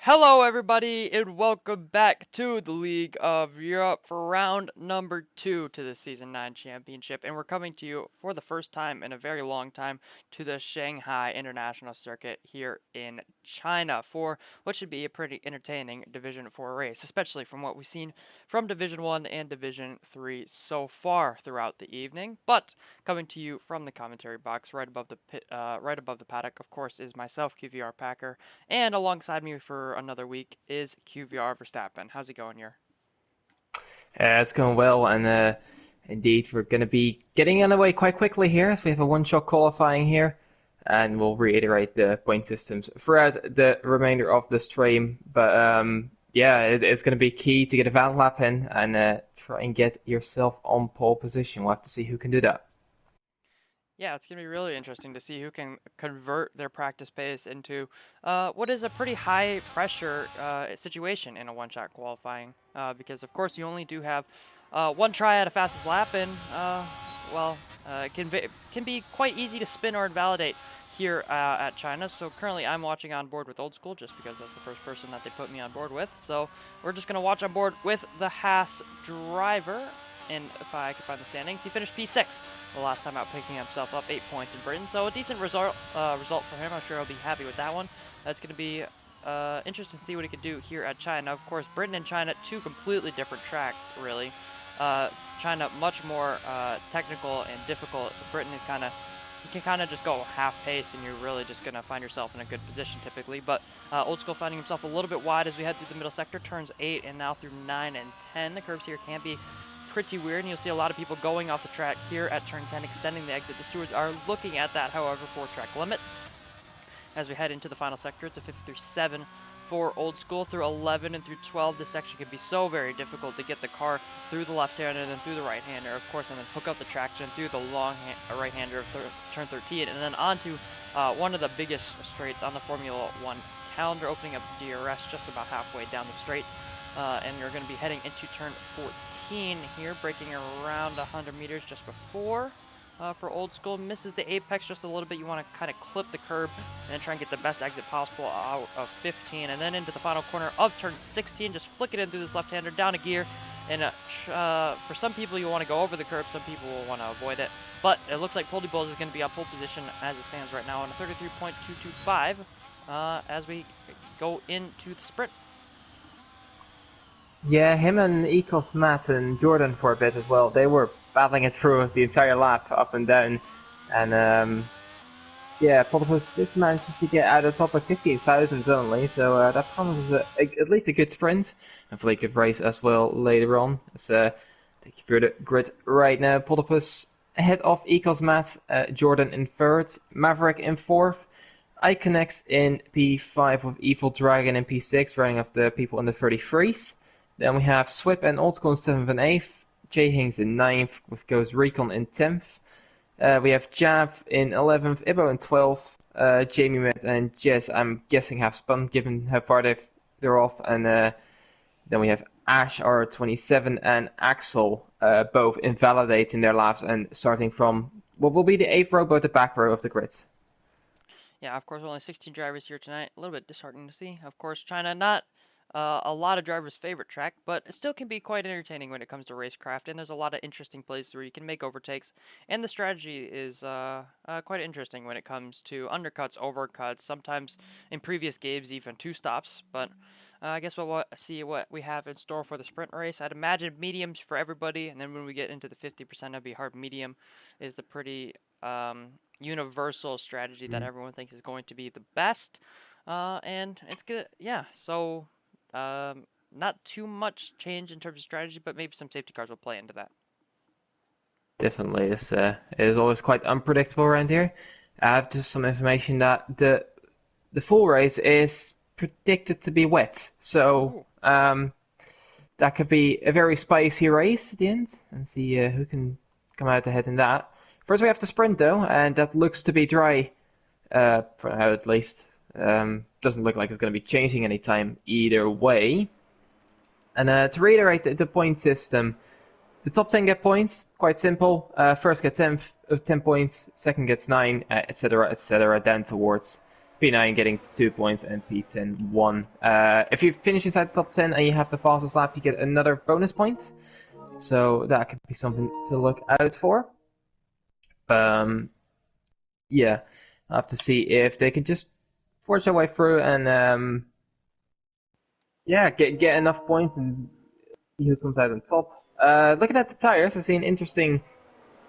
Hello, everybody, and welcome back to the League of Europe for round number 2 to the Season 9 Championship. And we're coming to you for the first time in a very long time to the Shanghai International Circuit here in China for what should be a pretty entertaining Division 4 race, especially from what we've seen from Division 1 and Division 3 so far throughout the evening. But coming to you from the commentary box right above the paddock, of course, is myself, QVR Packer. And alongside me for another week is QVR Verstappen. How's it going here? It's going well, and indeed, we're going to be getting underway quite quickly here, as we have a one-shot qualifying here, and we'll reiterate the point systems throughout the remainder of the stream. But yeah, it's going to be key to get a valid lap in and try and get yourself on pole position. We'll have to see who can do that. Yeah, it's going to be really interesting to see who can convert their practice pace into what is a pretty high pressure situation in a one-shot qualifying. Because, of course, you only do have one try at a fastest lap, and, it can be quite easy to spin or invalidate here at China. So currently I'm watching on board with Old School just because that's the first person that they put me on board with. So we're just going to watch on board with the Haas driver. And if I can find the standings, he finished P6 the last time out, picking himself up 8 points in Britain. So a decent result for him. I'm sure he'll be happy with that one. That's going to be interesting to see what he can do here at China. Of course, Britain and China, two completely different tracks, really. China much more technical and difficult. Britain is you can kind of just go half pace, and you're really just going to find yourself in a good position typically. But Old School finding himself a little bit wide as we head through the middle sector, turns 8 and now through 9 and 10. The curves here can be pretty weird, and you'll see a lot of people going off the track here at turn 10, extending the exit. The stewards are looking at that, however, for track limits. As we head into the final sector, it's a 50 through 7 for Old School. Through 11 and through 12, this section can be so very difficult to get the car through the left-hander and then through the right-hander, of course, and then hook up the traction through the long right-hander of turn 13, and then onto one of the biggest straights on the Formula 1 calendar, opening up DRS just about halfway down the straight. And you're going to be heading into turn 14 here, braking around 100 meters just before for Old School. Misses the apex just a little bit. You want to kind of clip the curb and then try and get the best exit possible out of 15. And then into the final corner of turn 16, just flick it in through this left-hander, down a gear. And for some people, you want to go over the curb. Some people will want to avoid it. But it looks like Poldy Bulls is going to be on pole position as it stands right now on a 33.225 as we go into the sprint. Yeah, him and Ecos, Matt and Jordan for a bit as well. They were battling it through the entire lap, up and down, and yeah, Platypus just managed to get out of the top of 15,000 only, so that promises at least a good sprint. Hopefully a good race as well later on. Let's take you through the grid right now. Platypus ahead of Ecos, Matt, Jordan in third, Maverick in fourth, Iconex in P5 with Evil Dragon in P6, running up the people in the 33s. Then we have Swip and Old School in 7th and 8th, Jay Hings in 9th, with Ghost Recon in 10th. We have Jav in 11th, Ibo in 12th, Jamie Met and Jess, I'm guessing, have spun given how far they're off. And then we have Ash R27 and Axel, both invalidating their laps and starting from what will be the 8th row, but the back row of the grid. Yeah, of course, only 16 drivers here tonight. A little bit disheartening to see. Of course, China not a lot of drivers' favorite track, but it still can be quite entertaining when it comes to racecraft, and there's a lot of interesting places where you can make overtakes, and the strategy is quite interesting when it comes to undercuts, overcuts, sometimes in previous games even two stops, but I guess we'll see what we have in store for the sprint race. I'd imagine mediums for everybody, and then when we get into the 50%, it'll be hard medium is the pretty universal strategy that everyone thinks is going to be the best. And it's good, yeah, so not too much change in terms of strategy, but maybe some safety cars will play into that. Definitely, it is always quite unpredictable around here. I have just some information that the full race is predicted to be wet, so that could be a very spicy race at the end, and see who can come out ahead in that. First, we have the sprint though, and that looks to be dry, for now at least. Doesn't look like it's going to be changing anytime either way. And to reiterate the point system, the top 10 get points, quite simple. First get 10 points, second gets 9, etc., etc., down towards P9 getting 2 points and P10 1. If you finish inside the top 10 and you have the fastest lap, you get another bonus point. So that could be something to look out for. Yeah, I'll have to see if they can just force their way through and yeah, get enough points and see who comes out on top. Looking at the tires, I see an interesting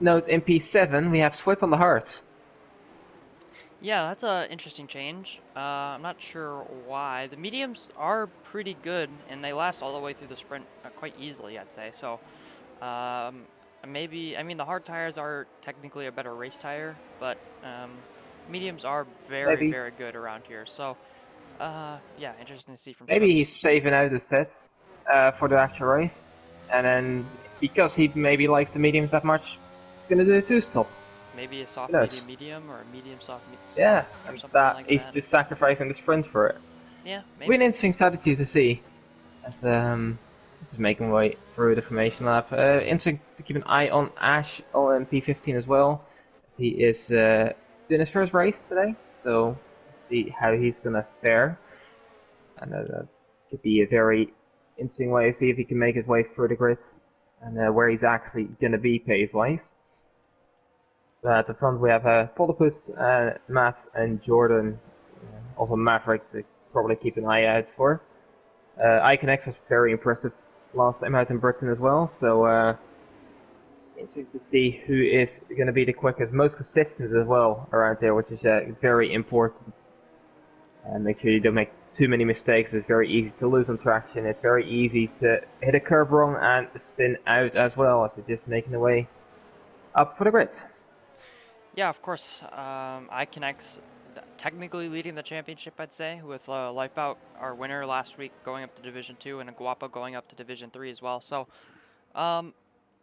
note in P7. We have Swip on the hards. Yeah, that's an interesting change. I'm not sure why. The mediums are pretty good, and they last all the way through the sprint quite easily, I'd say. So, maybe, I mean, the hard tires are technically a better race tire, but mediums are very, very good around here. So, yeah, interesting to see from Maybe Swift's. he's saving out the set for the actual race, and then because he maybe likes the mediums that much, he's gonna do a two-stop. Maybe a soft medium or a medium soft yeah, or and something like he's that. just sacrificing the sprint for it. Yeah, maybe. Really interesting strategy to see. As, just making way through the formation lap. Interesting to keep an eye on Ash on P15 as well. As he is doing his first race today, so see how he's gonna fare. And that could be a very interesting way to see if he can make his way through the grid and where he's actually gonna be pace-wise. At the front we have Polipus, Matt and Jordan, also Maverick to probably keep an eye out for. Iconex was very impressive last time out in Britain as well, so interesting to see who is going to be the quickest, most consistent as well around there, which is very important. And make sure you don't make too many mistakes. It's very easy to lose on traction. It's very easy to hit a curb wrong and spin out as well, as just making the way up for the grid. Yeah, of course. Iconex technically leading the championship, I'd say, with Lifebout, our winner last week, going up to Division 2, and Guapa going up to Division 3 as well. So,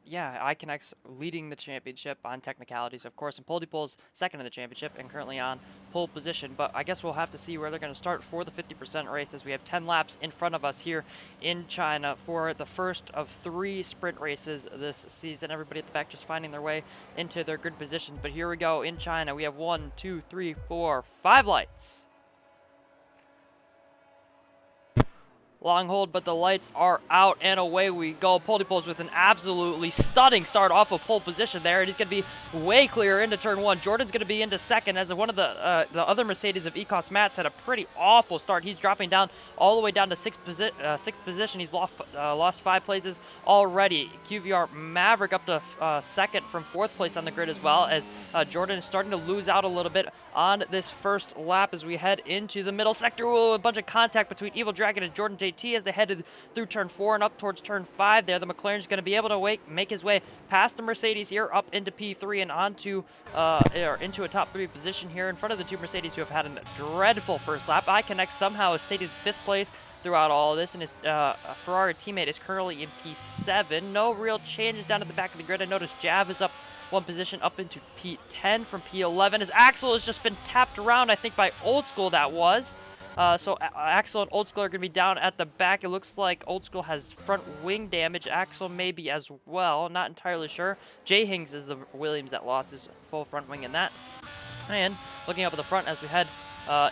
yeah, Iconex leading the championship on technicalities, of course, and Poldypol's second in the championship and currently on pole position. But I guess we'll have to see where they're going to start for the 50% race, as we have 10 laps in front of us here in China for the first of 3 sprint races this season. Everybody at the back just finding their way into their good positions. But here we go in China. We have 1, 2, 3, 4, 5 lights. Long hold, but the lights are out, and away we go. Poldypols with an absolutely stunning start off of pole position there, and he's going to be way clear into turn 1. Jordan's going to be into second, as one of the other Mercedes of Ecos Mats had a pretty awful start. He's dropping down all the way down to sixth position. He's lost 5 places already. QVR Maverick up to second from 4th place on the grid as well, as Jordan is starting to lose out a little bit on this first lap as we head into the middle sector. Ooh, a bunch of contact between Evil Dragon and Jordan JT as they headed through turn 4 and up towards turn 5 there. The McLaren's going to be able to make his way past the Mercedes here up into P3 and onto into a top 3 position here in front of the 2 Mercedes who have had a dreadful first lap. Iconex somehow has stayed in 5th place throughout all of this, and his Ferrari teammate is currently in P7. No real changes down at the back of the grid. I noticed Jav is up 1 position up into P10 from P11 as Axel has just been tapped around, I think by Old School that was. So Axel and Old School are going to be down at the back. It looks like Old School has front wing damage. Axel maybe as well. Not entirely sure. Jay Hings is the Williams that lost his full front wing in that. And looking up at the front as we head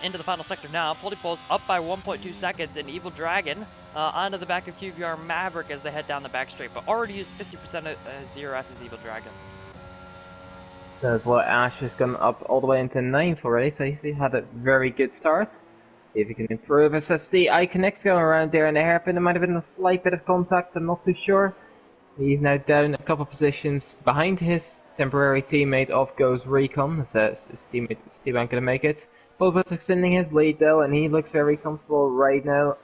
into the final sector now, Poldypol's up by 1.2 seconds, and Evil Dragon onto the back of QVR Maverick as they head down the back straight, but already used 50% of ZRS's Evil Dragon. As well, Ash has gone up all the way into 9th already, so he had a very good start. See if he can improve. As I see Iconex going around there in the hairpin, there might have been a slight bit of contact, I'm not too sure. He's now down a couple positions behind his temporary teammate. Off goes Recon, as his teammate Steve ain't gonna make it. Bulbus extending his lead though, and he looks very comfortable right now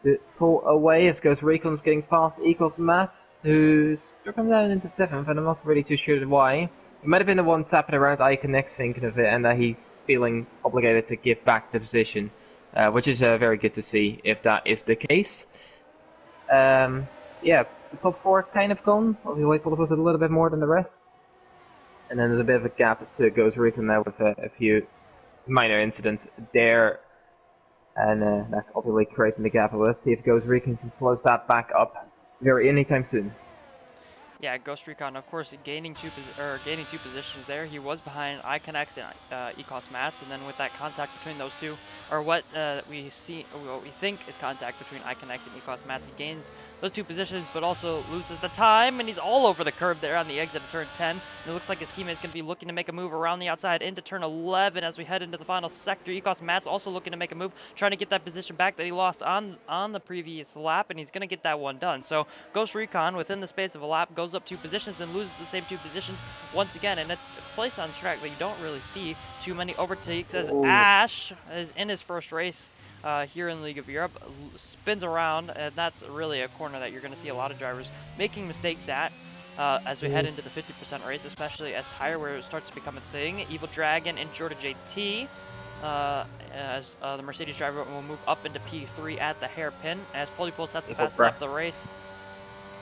to pull away. As goes Recon's getting past Equals Mats, who's dropping down into 7th, and I'm not really too sure why. It might have been the one tapping around Iconex thinking of it, and that he's feeling obligated to give back the position, which is very good to see if that is the case. Yeah, the top 4 kind of gone. Obviously, Polipus a little bit more than the rest. And then there's a bit of a gap to Ghost Recon now with a few minor incidents there. And that's obviously creating the gap. But let's see if Ghost Recon can close that back up anytime soon. Yeah, Ghost Recon, of course, gaining two positions there. He was behind iConnect and Ecos Mats, and then with that contact between those two, or what we think is contact between iConnect and Ecos Mats, he gains those two positions, but also loses the time, and he's all over the curb there on the exit of turn 10. And it looks like his teammate's going to be looking to make a move around the outside into turn 11 as we head into the final sector. Ecos Mats also looking to make a move, trying to get that position back that he lost on the previous lap, and he's going to get that one done. So Ghost Recon, within the space of a lap, goes up 2 positions and loses the same 2 positions once again. And a place on track that you don't really see too many overtakes as Ash is in his first race here in the League of Europe, spins around, and that's really a corner that you're going to see a lot of drivers making mistakes at as we head into the 50% race, especially as tire wear starts to become a thing. Evil Dragon and Jordan JT as the Mercedes driver will move up into P3 at the hairpin as Polypole sets the fastest lap of the race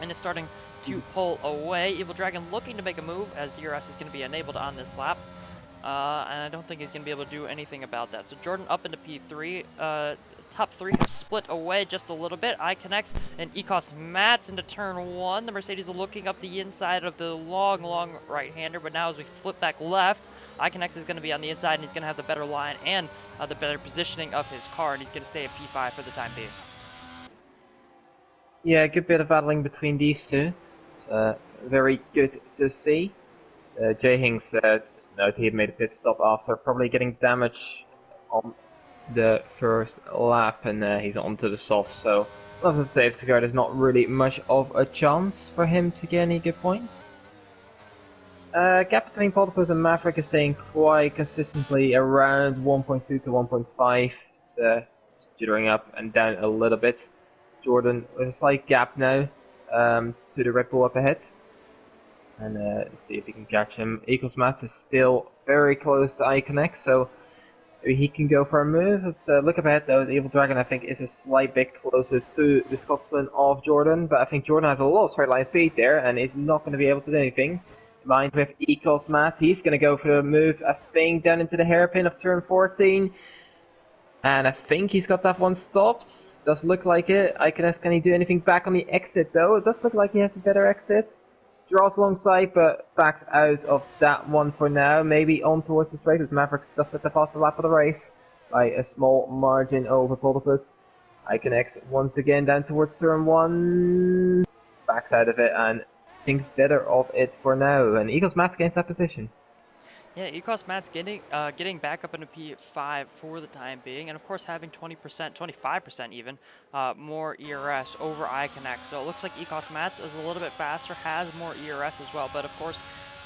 and is starting to pull away. Evil Dragon looking to make a move as DRS is going to be enabled on this lap. And I don't think he's going to be able to do anything about that. So Jordan up into P3. Top 3 have split away just a little bit. iConnects and Ecos Mats into turn 1. The Mercedes are looking up the inside of the long right-hander, but now as we flip back left, iConnects is going to be on the inside, and he's going to have the better line and the better positioning of his car, and he's going to stay at P5 for the time being. Yeah, a good bit of battling between these two. Very good to see. Jay Hinks noted he had made a pit stop after probably getting damage on the first lap, and he's onto the soft, so nothing to safety car. There's not really much of a chance for him to get any good points. Gap between Polypus and Maverick is staying quite consistently around 1.2 to 1.5. It's jittering up and down a little bit. Jordan with a slight gap now to the Red Bull up ahead. And let's see if he can catch him. Ecos Mats is still very close to iConnect, so maybe he can go for a move. Let's look up ahead though. The Evil Dragon, I think, is a slight bit closer to the Scotsman of Jordan, but I think Jordan has a lot of straight line speed there and is not going to be able to do anything. Combined with Ecos Mats, he's going to go for a move, I think, down into the hairpin of turn 14. And I think he's got that one stopped. Does look like it. Can he do anything back on the exit though? It does look like he has a better exit. Draws alongside, but backs out of that one for now. Maybe on towards the straight as Mavericks does set the faster lap of the race by a small margin over Polypus. iConnect once again down towards turn 1. Backs out of it and thinks better of it for now. And Ecos Mats gains that position. Yeah, Ecos Mats getting back up into P5 for the time being, and of course having 20%, 25% even, more ERS over iConnect. So it looks like Ecos Mats is a little bit faster, has more ERS as well, but of course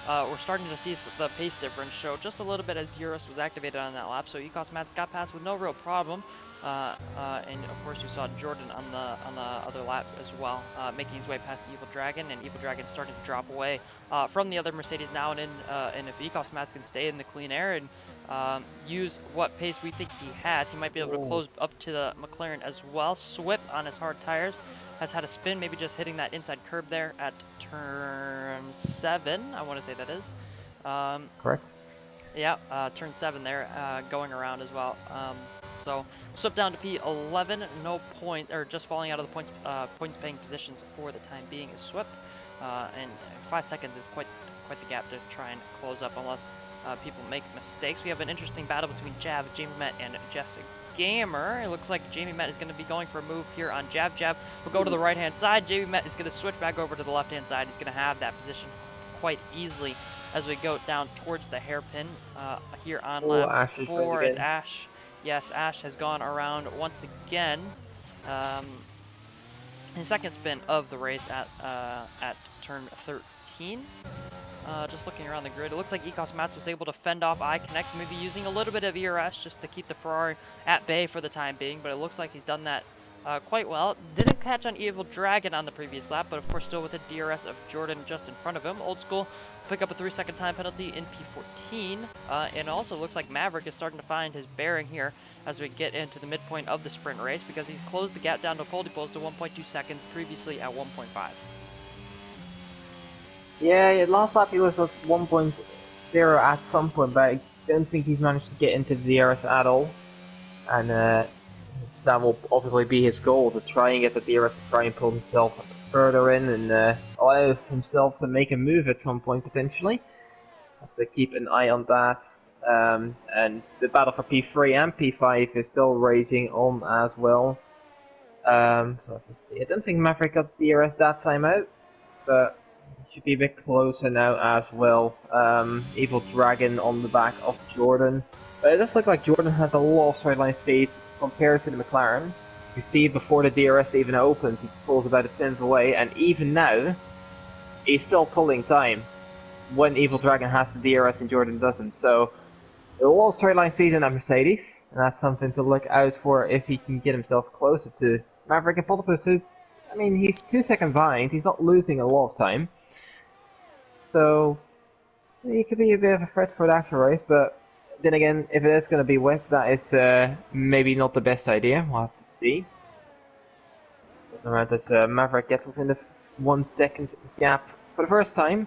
we're starting to see the pace difference show just a little bit as DRS was activated on that lap. So Ecos Mats got past with no real problem. And of course you saw Jordan on the other lap as well, making his way past Evil Dragon, and Evil Dragon starting to drop away from the other Mercedes now, and if Ecos Mats can stay in the clean air and use what pace we think he has, he might be able to close up to the McLaren as well. Swip on his hard tires has had a spin, maybe just hitting that inside curb there at turn 7, I want to say that is. Correct. Yeah, turn 7 there, going around as well. So slip down to P11, no point, or just falling out of the points paying positions for the time being is Swip, and 5 seconds is quite the gap to try and close up unless people make mistakes. We have an interesting battle between Jav, Jamie Met, and Jessica Gamer. It looks like Jamie Met is going to be going for a move here on Jav. Jav will go to the right hand side. Jamie Met is going to switch back over to the left hand side. He's going to have that position quite easily as we go down towards the hairpin here on lap 4 as Ash. Yes, Ash has gone around once again. His second spin of the race at turn 13. Just looking around the grid, it looks like Ecos Mats was able to fend off iConnect, maybe using a little bit of ERS just to keep the Ferrari at bay for the time being, but it looks like he's done that quite well. Didn't catch on Evil Dragon on the previous lap, but of course still with a DRS of Jordan just in front of him. Old School pick up a 3-second time penalty in P14, and also looks like Maverick is starting to find his bearing here as we get into the midpoint of the sprint race, because he's closed the gap down to Polypoles to 1.2 seconds, previously at 1.5. Yeah, last lap he was at 1.0 at some point, but I don't think he's managed to get into the DRS at all. And that will obviously be his goal, to try and get the DRS to try and pull himself further in, and allow himself to make a move at some point potentially. Have to keep an eye on that. And the battle for P3 and P5 is still raging on as well. So let's see. I don't think Maverick got DRS that time out, but it should be a bit closer now as well. Evil Dragon on the back of Jordan. But it does look like Jordan has a lot of straight line speed compared to the McLaren. You see before the DRS even opens, he pulls about a tenth away, and even now, he's still pulling time when Evil Dragon has the DRS and Jordan doesn't. So a lot of straight line speed in that Mercedes, and that's something to look out for if he can get himself closer to Maverick and Potipus, who, I mean, he's 2 seconds behind, he's not losing a lot of time. So he could be a bit of a threat for the after race, but then again, if it is going to be wet, that is maybe not the best idea. We'll have to see. Alright, as Maverick gets within the 1 second gap for the first time,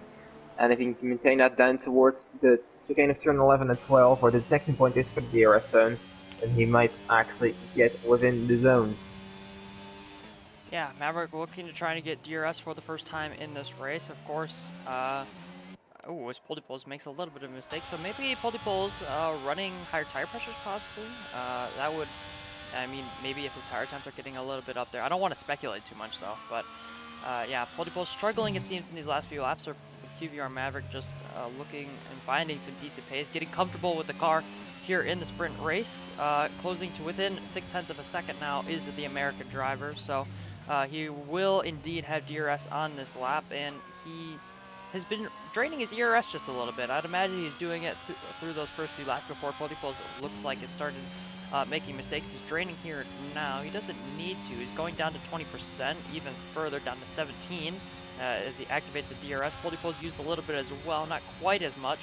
and if he can maintain that down towards the chicane of turn 11 and 12, where the detection point is for the DRS zone, then he might actually get within the zone. Yeah, Maverick looking to try to get DRS for the first time in this race. Of course, his Poldipoles makes a little bit of a mistake, so maybe Poldipoles running higher tire pressures possibly. That would, I mean, maybe if his tire temps are getting a little bit up there. I don't want to speculate too much though, but yeah, Poldipoles struggling it seems in these last few laps. Or QVR Maverick just looking and finding some decent pace, getting comfortable with the car here in the sprint race. Closing to within 0.6 of a second now is the American driver, so he will indeed have DRS on this lap, and he has been draining his ERS just a little bit. I'd imagine he's doing it through those first few laps before Poldipoles looks like it started making mistakes. He's draining here now. He doesn't need to. He's going down to 20%, even further down to 17 as he activates the DRS. Poldipoles used a little bit as well, not quite as much,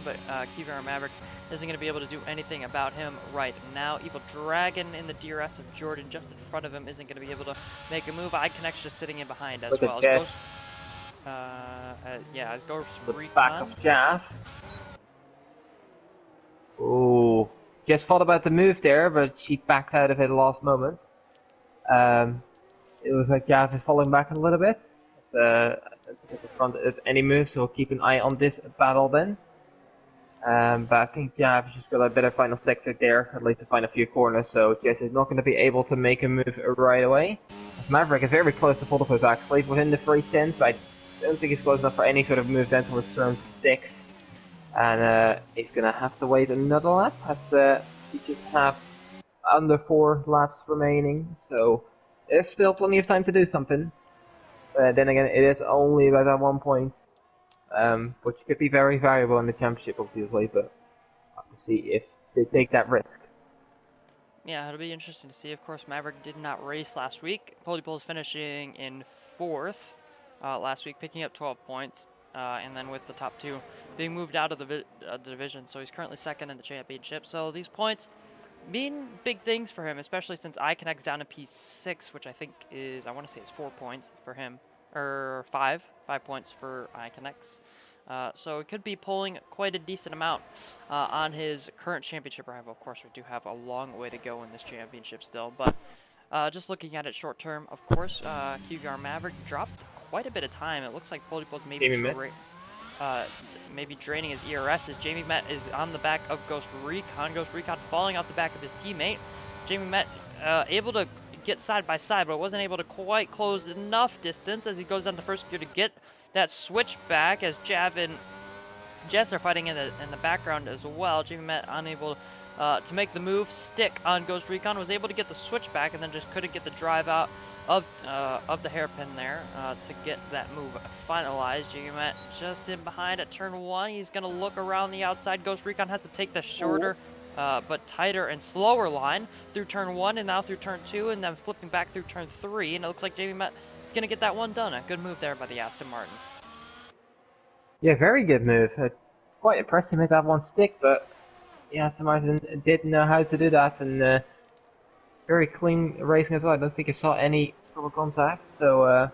but QVR Maverick isn't going to be able to do anything about him right now. Evil Dragon in the DRS of Jordan just in front of him isn't going to be able to make a move. iConnect's just sitting in behind as well. Yeah, as Ghost Recon. Back of Jav. Ooh, just thought about the move there, but she backed out of it last moment. It was like Jav is falling back a little bit. At the front is any move, so we'll keep an eye on this battle then. But I think Jav has just got a better final sector there, at least to find a few corners, so Jess is not going to be able to make a move right away. As Maverick is very close to Poldipoles actually, within the 3/10s, but I don't think he's close enough for any sort of move down towards turn 6. And he's going to have to wait another lap, as he just have under 4 laps remaining, so there's still plenty of time to do something. Then again, it is only about that 1 point, which could be very valuable in the championship, obviously, but I'll have to see if they take that risk. Yeah, it'll be interesting to see. Of course, Maverick did not race last week. Poldipoles finishing in 4th last week, picking up 12 points, and then with the top 2 being moved out of the division, so he's currently 2nd in the championship. So these points mean big things for him, especially since iConnect's down to P6, which I think is, I want to say it's 4 points for him, or 5 points for iConnect's. So it could be pulling quite a decent amount on his current championship rival. Of course, we do have a long way to go in this championship still, but just looking at it short term, of course, QVR Maverick dropped quite a bit of time. It looks like Poldipoles maybe draining his ERS as Jamie Met is on the back of Ghost Recon. Ghost Recon falling off the back of his teammate. Jamie Met able to get side by side, but wasn't able to quite close enough distance as he goes down the first gear to get that switch back, as Jav and Jess are fighting in the background as well. Jamie Met unable to make the move, stick on Ghost Recon, was able to get the switch back, and then just couldn't get the drive out of the hairpin there to get that move finalized. Jamie Met just in behind at turn 1. He's going to look around the outside. Ghost Recon has to take the shorter but tighter and slower line through turn 1 and now through turn 2, and then flipping back through turn 3, and it looks like Jamie Met is going to get that one done. A good move there by the Aston Martin. Yeah, very good move. Quite impressive with that one stick, but yeah, Aston Martin did know how to do that, and very clean racing as well. I don't think I saw any proper contact, so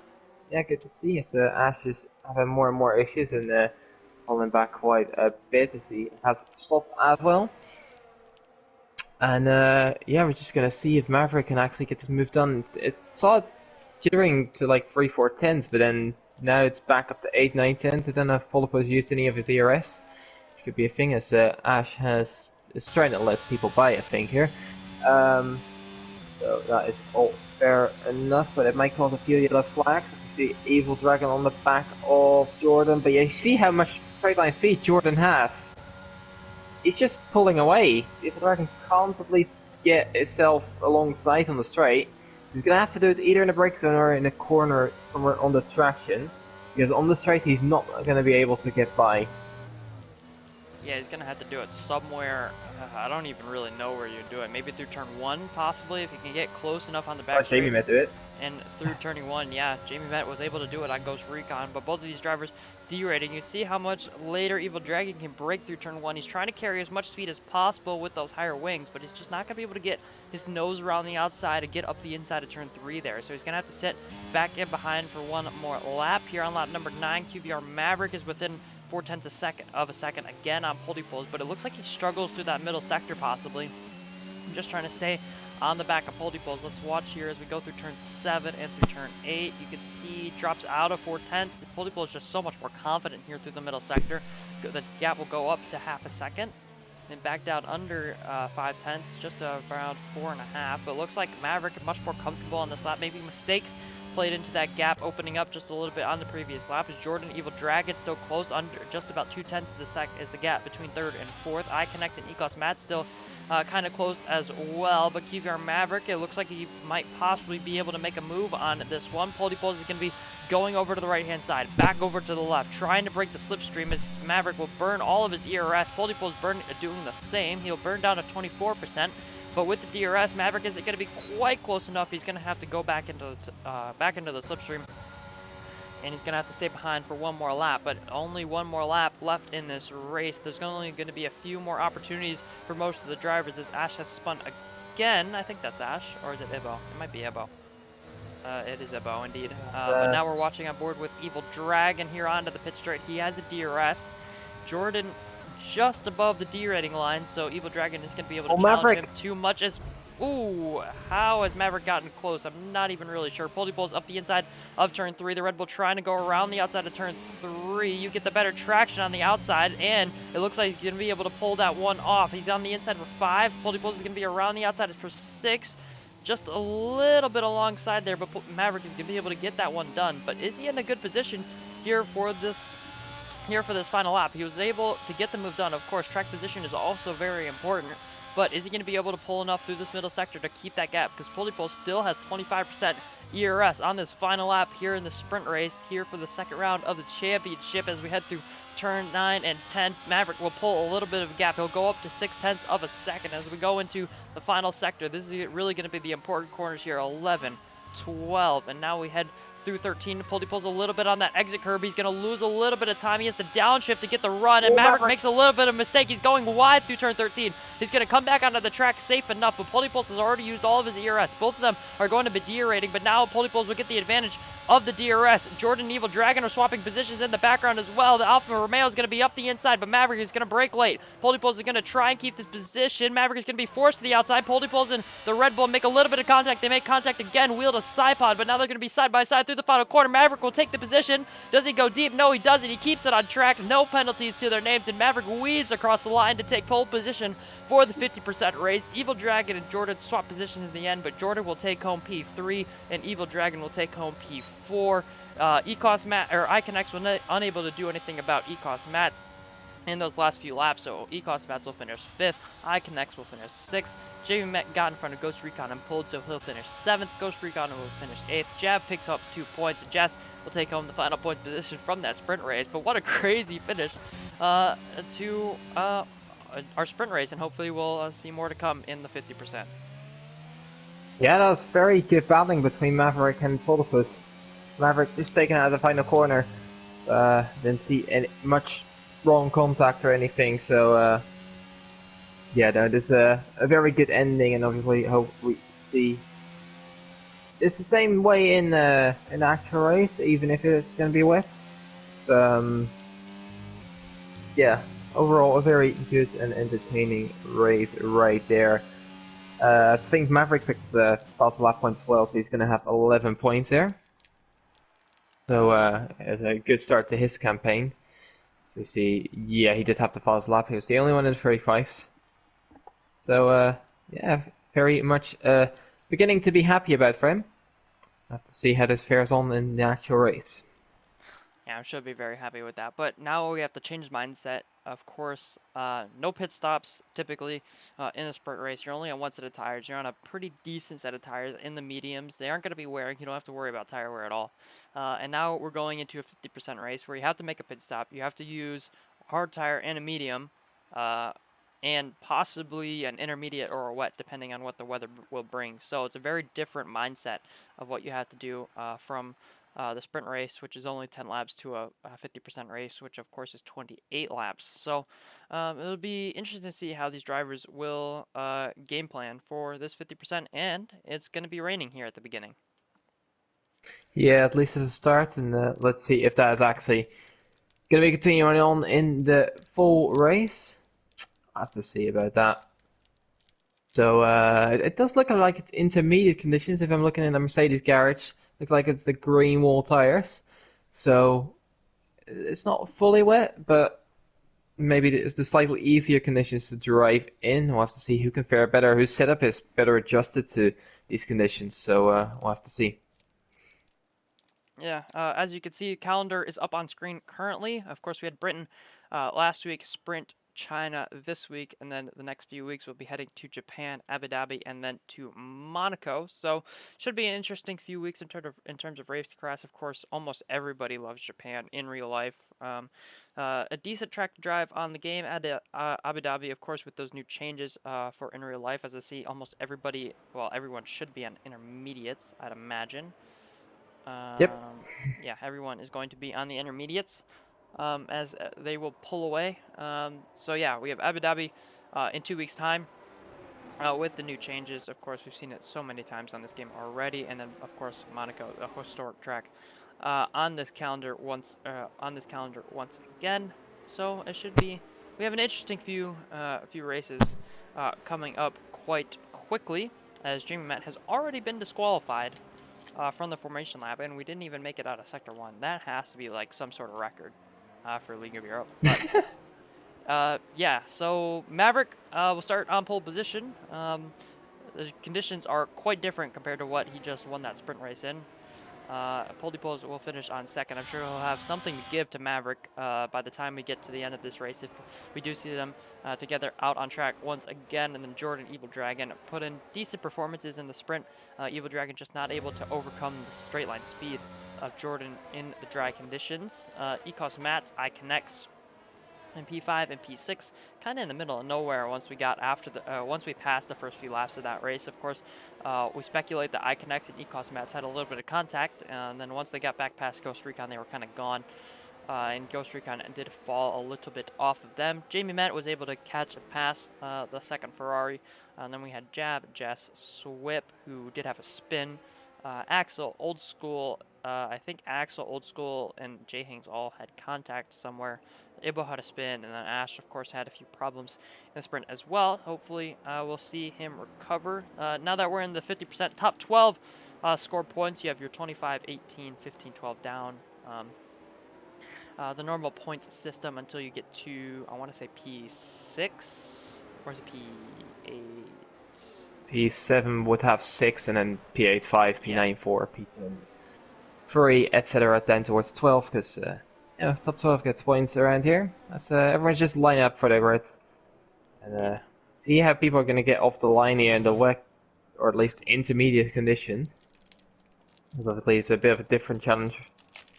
yeah, good to see as Ash is having more and more issues and falling back quite a bit as he has stopped as well. And yeah, we're just gonna see if Maverick can actually get this move done. It saw it jittering to like 3/4 tenths, but then Now it's back up to 8, 9, 10. So I don't know if Polypo's used any of his ERS. Which could be a thing, as Ash is trying to let people buy a thing here. So that is all fair enough, but it might cause a few yellow flags. You see Evil Dragon on the back of Jordan, but you see how much straight line speed Jordan has. He's just pulling away. Evil Dragon can't at least get itself alongside on the straight. He's gonna have to do it either in a break zone or in a corner somewhere on the traction, because on the straight he's not gonna be able to get by. Yeah, he's gonna have to do it somewhere. I don't even really know where you do it. Maybe through turn 1, possibly, if you can get close enough on the back straight. Jamie might do it. And through turning 1, yeah, Jamie Met was able to do it on Ghost Recon, but both of these drivers derating. You can see how much later Evil Dragon can break through turn 1. He's trying to carry as much speed as possible with those higher wings, but he's just not gonna be able to get his nose around the outside and get up the inside of turn 3 there. So he's gonna have to sit back in behind for one more lap. Here on lap number 9, QVR Maverick is within 0.4 of a second again on Polypoles, but it looks like he struggles through that middle sector possibly. I'm just trying to stay on the back of Polypoles. Let's watch here as we go through turn 7 and through turn 8. You can see drops out of 0.4. Polypole is just so much more confident here through the middle sector. The gap will go up to half a second and back down under 0.5, just around 4.5. But it looks like Maverick much more comfortable on this lap. Maybe mistakes played into that gap, opening up just a little bit on the previous lap. Is Jordan Evil Dragon still close, under just about 0.2 of the sec is the gap between 3rd and 4th. iConnect and Ecos Matt still kind of close as well, but QVR Maverick, it looks like he might possibly be able to make a move on this one. Polypoles is going to be going over to the right hand side, back over to the left, trying to break the slipstream as Maverick will burn all of his ERS. Polypoles doing the same. He'll burn down to 24%. But with the DRS, Maverick isn't going to be quite close enough. He's going to have to go back into the slipstream, and he's going to have to stay behind for one more lap. But only one more lap left in this race. There's only going to be a few more opportunities for most of the drivers as Ash has spun again. I think that's Ash, or is it Ibo? It might be Ibo. It is Ibo, indeed. But now we're watching on board with Evil Dragon here onto the pit straight. He has the DRS. Jordan just above the D rating line, so Evil Dragon is going to be able to challenge him too much as... Ooh, how has Maverick gotten close? I'm not even really sure. Polypole's up the inside of turn 3. The Red Bull trying to go around the outside of turn 3. You get the better traction on the outside, and it looks like he's going to be able to pull that one off. He's on the inside for 5. Polypole's is going to be around the outside for 6. Just a little bit alongside there, but Maverick is going to be able to get that one done. But is he in a good position here for this final lap? He was able to get the move done. Of course, track position is also very important, but is he going to be able to pull enough through this middle sector to keep that gap? Because Polypole still has 25% ERS on this final lap here in the sprint race here for the second round of the championship. As we head through turn 9 and 10, Maverick will pull a little bit of a gap. He'll go up to 0.6 of a second as we go into the final sector. This is really going to be the important corners here, 11, 12, and now we head through 13. Polypole's a little bit on that exit curb. He's going to lose a little bit of time. He has to downshift to get the run, and Maverick makes a little bit of a mistake. He's going wide through turn 13. He's going to come back onto the track safe enough, but Polypole has already used all of his ERS. Both of them are going to be derating, but now Polypole will get the advantage of the DRS. Jordan and Evil Dragon are swapping positions in the background as well. The Alfa Romeo is going to be up the inside, but Maverick is going to break late. Polypole is going to try and keep this position. Maverick is going to be forced to the outside. Polypole and the Red Bull make a little bit of contact. They make contact again, wheel to side pod, but now they're going to be side by side through the final corner. Maverick will take the position. Does he go deep? No, he doesn't. He keeps it on track. No penalties to their names, and Maverick weaves across the line to take pole position for the 50% race. Evil Dragon and Jordan swap positions in the end, but Jordan will take home P3 and Evil Dragon will take home P4. iConnect was unable to do anything about Ecos Mats in those last few laps, so Ecos Mats will finish 5th, iConnect will finish 6th, JV Met got in front of Ghost Recon and pulled, so he'll finish 7th, Ghost Recon will finish 8th, Jab picks up 2 points, and Jess will take home the final points position from that sprint race. But what a crazy finish to our sprint race, and hopefully we'll see more to come in the 50%. Yeah, that was very good battling between Maverick and Polypus. Maverick just taken out of the final corner. Didn't see any much wrong contact or anything, so yeah, no, this is a very good ending, and obviously hope we see it's the same way in an actual race, even if it's gonna be wet. Yeah, overall a very good and entertaining race right there. I think Maverick picked the fast lap points as well, so he's gonna have 11 points there. So it's a good start to his campaign. So we see, yeah, he did have to follow his lap. He was the only one in the 35s. So yeah, very much beginning to be happy about for him. Have to see how this fares on in the actual race. Yeah, I should be very happy with that. But now we have to change mindset. Of course, no pit stops typically in a sprint race. You're only on one set of tires. You're on a pretty decent set of tires in the mediums. They aren't going to be wearing. You don't have to worry about tire wear at all. And now we're going into a 50% race where you have to make a pit stop. You have to use a hard tire and a medium. And possibly an intermediate or a wet, depending on what the weather will bring. So it's a very different mindset of what you have to do from the sprint race, which is only 10 laps, to a 50% race, which of course is 28 laps. So it'll be interesting to see how these drivers will game plan for this 50%, and it's going to be raining here at the beginning. Yeah, at least at the start, and let's see if that is actually going to be continuing on in the full race. I have to see about that. So it does look like it's intermediate conditions. If I'm looking in the Mercedes garage, looks like it's the green wall tires. So it's not fully wet, but maybe it's the slightly easier conditions to drive in. We'll have to see who can fare better, whose setup is better adjusted to these conditions. So we'll have to see. Yeah, as you can see, the calendar is up on screen currently. Of course, we had Britain last week, Sprint China this week, and then the next few weeks we'll be heading to Japan, Abu Dhabi, and then to Monaco. So should be an interesting few weeks in terms of race cross. Of course, almost everybody loves Japan in real life. A decent track to drive on the game at Abu Dhabi, of course, with those new changes for in real life. As I see, almost everybody, well, everyone should be on intermediates, I'd imagine. Yep. Yeah, everyone is going to be on the intermediates as they will pull away. So yeah, we have Abu Dhabi in 2 weeks' time with the new changes. Of course, we've seen it so many times on this game already, and then of course Monaco, a historic track, on this calendar once again. So it should be. We have an interesting few races coming up quite quickly, as Jamie Matt has already been disqualified from the formation lap, and we didn't even make it out of Sector 1. That has to be like some sort of record for League of Europe. But, yeah, so Maverick will start on pole position. The conditions are quite different compared to what he just won that sprint race in. Poldypolls will finish on second. I'm sure he'll have something to give to Maverick by the time we get to the end of this race, if we do see them together out on track once again. And then Jordan Evil Dragon put in decent performances in the sprint. Evil Dragon just not able to overcome the straight line speed of Jordan in the dry conditions. Ecos Mats, iConnects, and P5 and P6, kind of in the middle of nowhere once we got once we passed the first few laps of that race. Of course, we speculate that iConnect and Ecos Mats had a little bit of contact, and then once they got back past Ghost Recon, they were kind of gone. And Ghost Recon did fall a little bit off of them. Jamie Matt was able to catch and pass the second Ferrari, and then we had Jav, Jess, Swip, who did have a spin. Axel, Old School, I think Axel, Old School, and Jay Hanks all had contact somewhere. Ibo had a spin, and then Ash, of course, had a few problems in the sprint as well. Hopefully, we'll see him recover. Now that we're in the 50% top 12 score points, you have your 25, 18, 15, 12 down. The normal points system until you get to, I want to say P6, or is it P8? P7 would have 6, and then P8 5, P9 4, P10 3, etc. Then towards 12, because top 12 gets points around here. That's everyone's just line up for the grids, and see how people are going to get off the line here in the wet, or at least intermediate conditions. Because obviously it's a bit of a different challenge,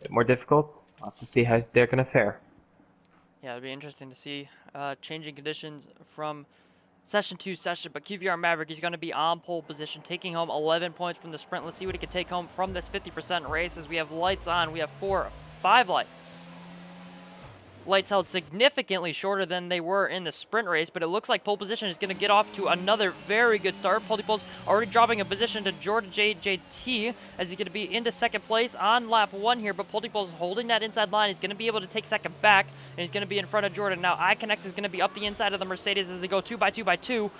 a bit more difficult. I'll have to see how they're going to fare. Yeah, it'll be interesting to see changing conditions from session to session, but QVR Maverick is going to be on pole position, taking home 11 points from the sprint. Let's see what he can take home from this 50% race as we have lights on. We have 5 lights. Lights held significantly shorter than they were in the sprint race, but it looks like pole position is going to get off to another very good start. Poldypolls already dropping a position to Jordan JJT as he's going to be into second place on lap 1 here, but Poldypolls holding that inside line. He's going to be able to take second back, and he's going to be in front of Jordan. Now iConnect is going to be up the inside of the Mercedes as they go 2x2x2.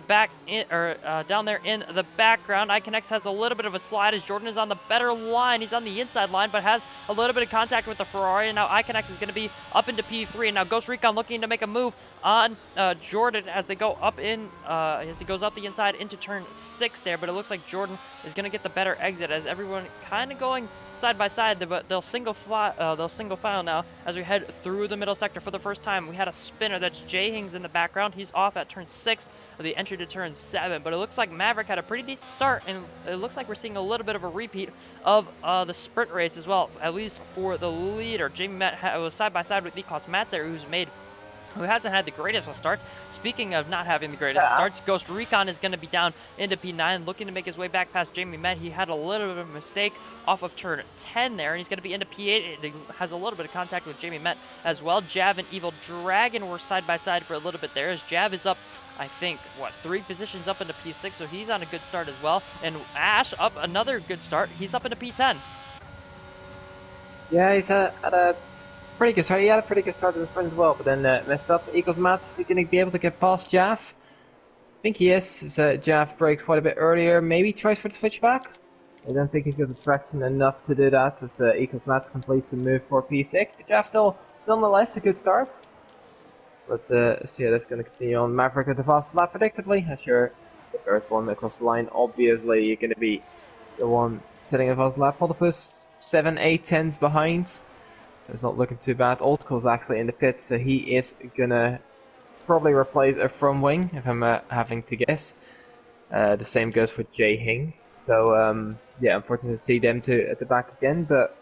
back in, or down there in the background. Iconex has a little bit of a slide as Jordan is on the better line. He's on the inside line, but has a little bit of contact with the Ferrari. And now Iconex is going to be up into P3. And now Ghost Recon looking to make a move on Jordan as they go up in, as he goes up the inside into turn 6 there. But it looks like Jordan is going to get the better exit as everyone kind of going side by side, but they'll single file now as we head through the middle sector for the first time. We had a spinner. That's Jay Hings in the background. He's off at turn 6 of the entry to turn 7, but it looks like Maverick had a pretty decent start, and it looks like we're seeing a little bit of a repeat of the sprint race as well, at least for the leader. Jamie Met was side by side with Nikos Mats there, who hasn't had the greatest of starts. Speaking of not having the greatest of starts, Ghost Recon is going to be down into P9, looking to make his way back past Jamie Met. He had a little bit of a mistake off of turn 10 there, and he's going to be into P8. It has a little bit of contact with Jamie Met as well. Jav and Evil Dragon were side by side for a little bit there, as Jav is up, I think, 3 positions up into P6, so he's on a good start as well. And Ash up another good start. He's up into P10. Yeah, he's at a pretty good start. He had a pretty good start to the sprint as well, but then messed up. Equals Mats, is he going to be able to get past Jav? I think he is. Jav breaks quite a bit earlier. Maybe tries for the switchback. I don't think he's got the traction enough to do that, as Equals Mats completes the move for P6. But Jav still, nonetheless, a good start. But let's see how that's going to continue on. Maverick with the fastest lap, predictably. As you're the first one across the line, obviously you're going to be the one setting a fast lap. Polypus 7, 8, 10s behind. So it's not looking too bad. Old School's actually in the pits, so he is gonna probably replace a front wing, if I'm having to guess. The same goes for Jay Hings. So yeah, unfortunate to see them two at the back again, but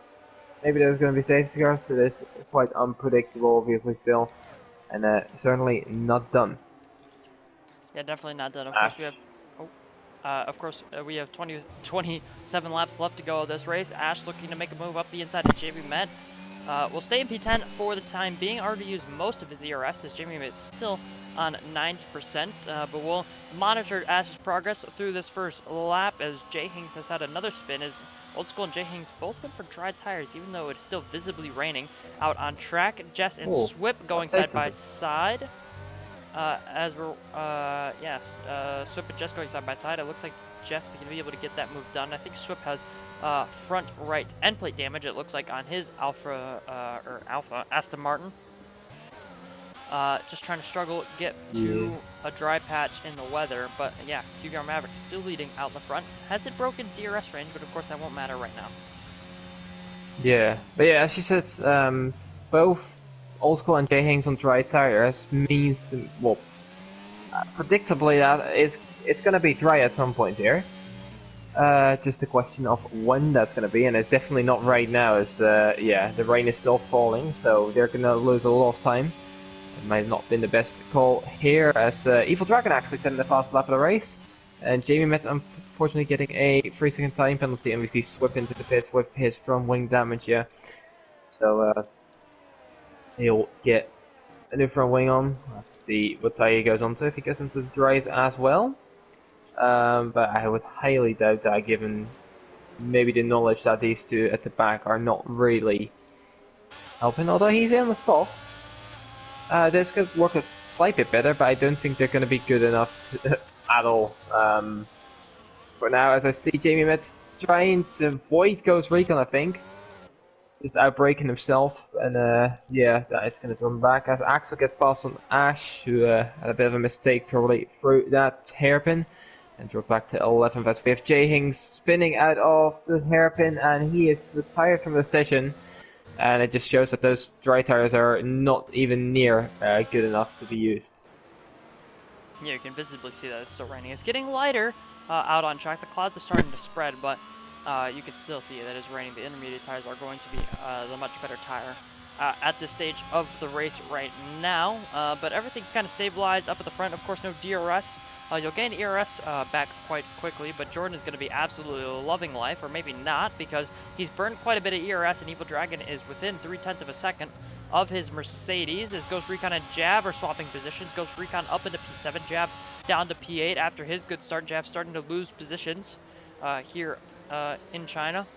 maybe there's gonna be safety cars, so it's quite unpredictable, obviously still, and certainly not done. Yeah, definitely not done. Of course we have. We have 27 laps left to go of this race. Ash looking to make a move up the inside of Jamie Met. We'll stay in P10 for the time being. Already used most of his ERS, as Jamie is still on 90%, but we'll monitor Ash's progress through this first lap as Jay Hings has had another spin, as Old School and Jay Hings both went for dry tires, even though it's still visibly raining out on track. Jess and Swip going side by side. As we're, Swip and Jess going side by side. It looks like Jess is going to be able to get that move done. I think Swip has front right end plate damage, it looks like, on his Alpha Aston Martin. Just trying to struggle get to a dry patch in the weather, but yeah, QVR Maverick still leading out in the front. Hasn't broken DRS range, but of course that won't matter right now. Yeah, but yeah, as you said, both Old School and Jay Hings on dry tires means, well, predictably that it's going to be dry at some point here. Just a question of when that's going to be, and it's definitely not right now, as yeah, the rain is still falling, so they're going to lose a lot of time. It might have not been the best call here, as Evil Dragon actually setting the fastest lap of the race, and Jamie Met unfortunately getting a 3-second time penalty, and we see Swip into the pits with his front wing damage, yeah. So he'll get a new front wing on. Let's see what tire he goes on to, if he goes into the dries as well. But I would highly doubt that, given maybe the knowledge that these two at the back are not really helping. Although he's in the softs, this could work a slight bit better, but I don't think they're going to be good enough to, at all. For now, as I see Jamie Met trying to avoid Ghost Recon, I think, just outbreaking himself, and yeah, that is going to come back as Axel gets past on Ash, who had a bit of a mistake probably through that hairpin. And drop back to 11th as we have Jay Hings spinning out of the hairpin, and he is retired from the session. And it just shows that those dry tires are not even near good enough to be used. Yeah, you can visibly see that it's still raining. It's getting lighter out on track. The clouds are starting to spread, but you can still see that it's raining. The intermediate tires are going to be the much better tire at this stage of the race right now. But everything kind of stabilized up at the front. Of course, no DRS. You'll gain ERS back quite quickly, but Jordan is going to be absolutely loving life, or maybe not, because he's burned quite a bit of ERS, and Evil Dragon is within 0.3 of a second of his Mercedes, as Ghost Recon and Jav are swapping positions. Ghost Recon up into P7, Jav down to P8 after his good start. Jav starting to lose positions here in China.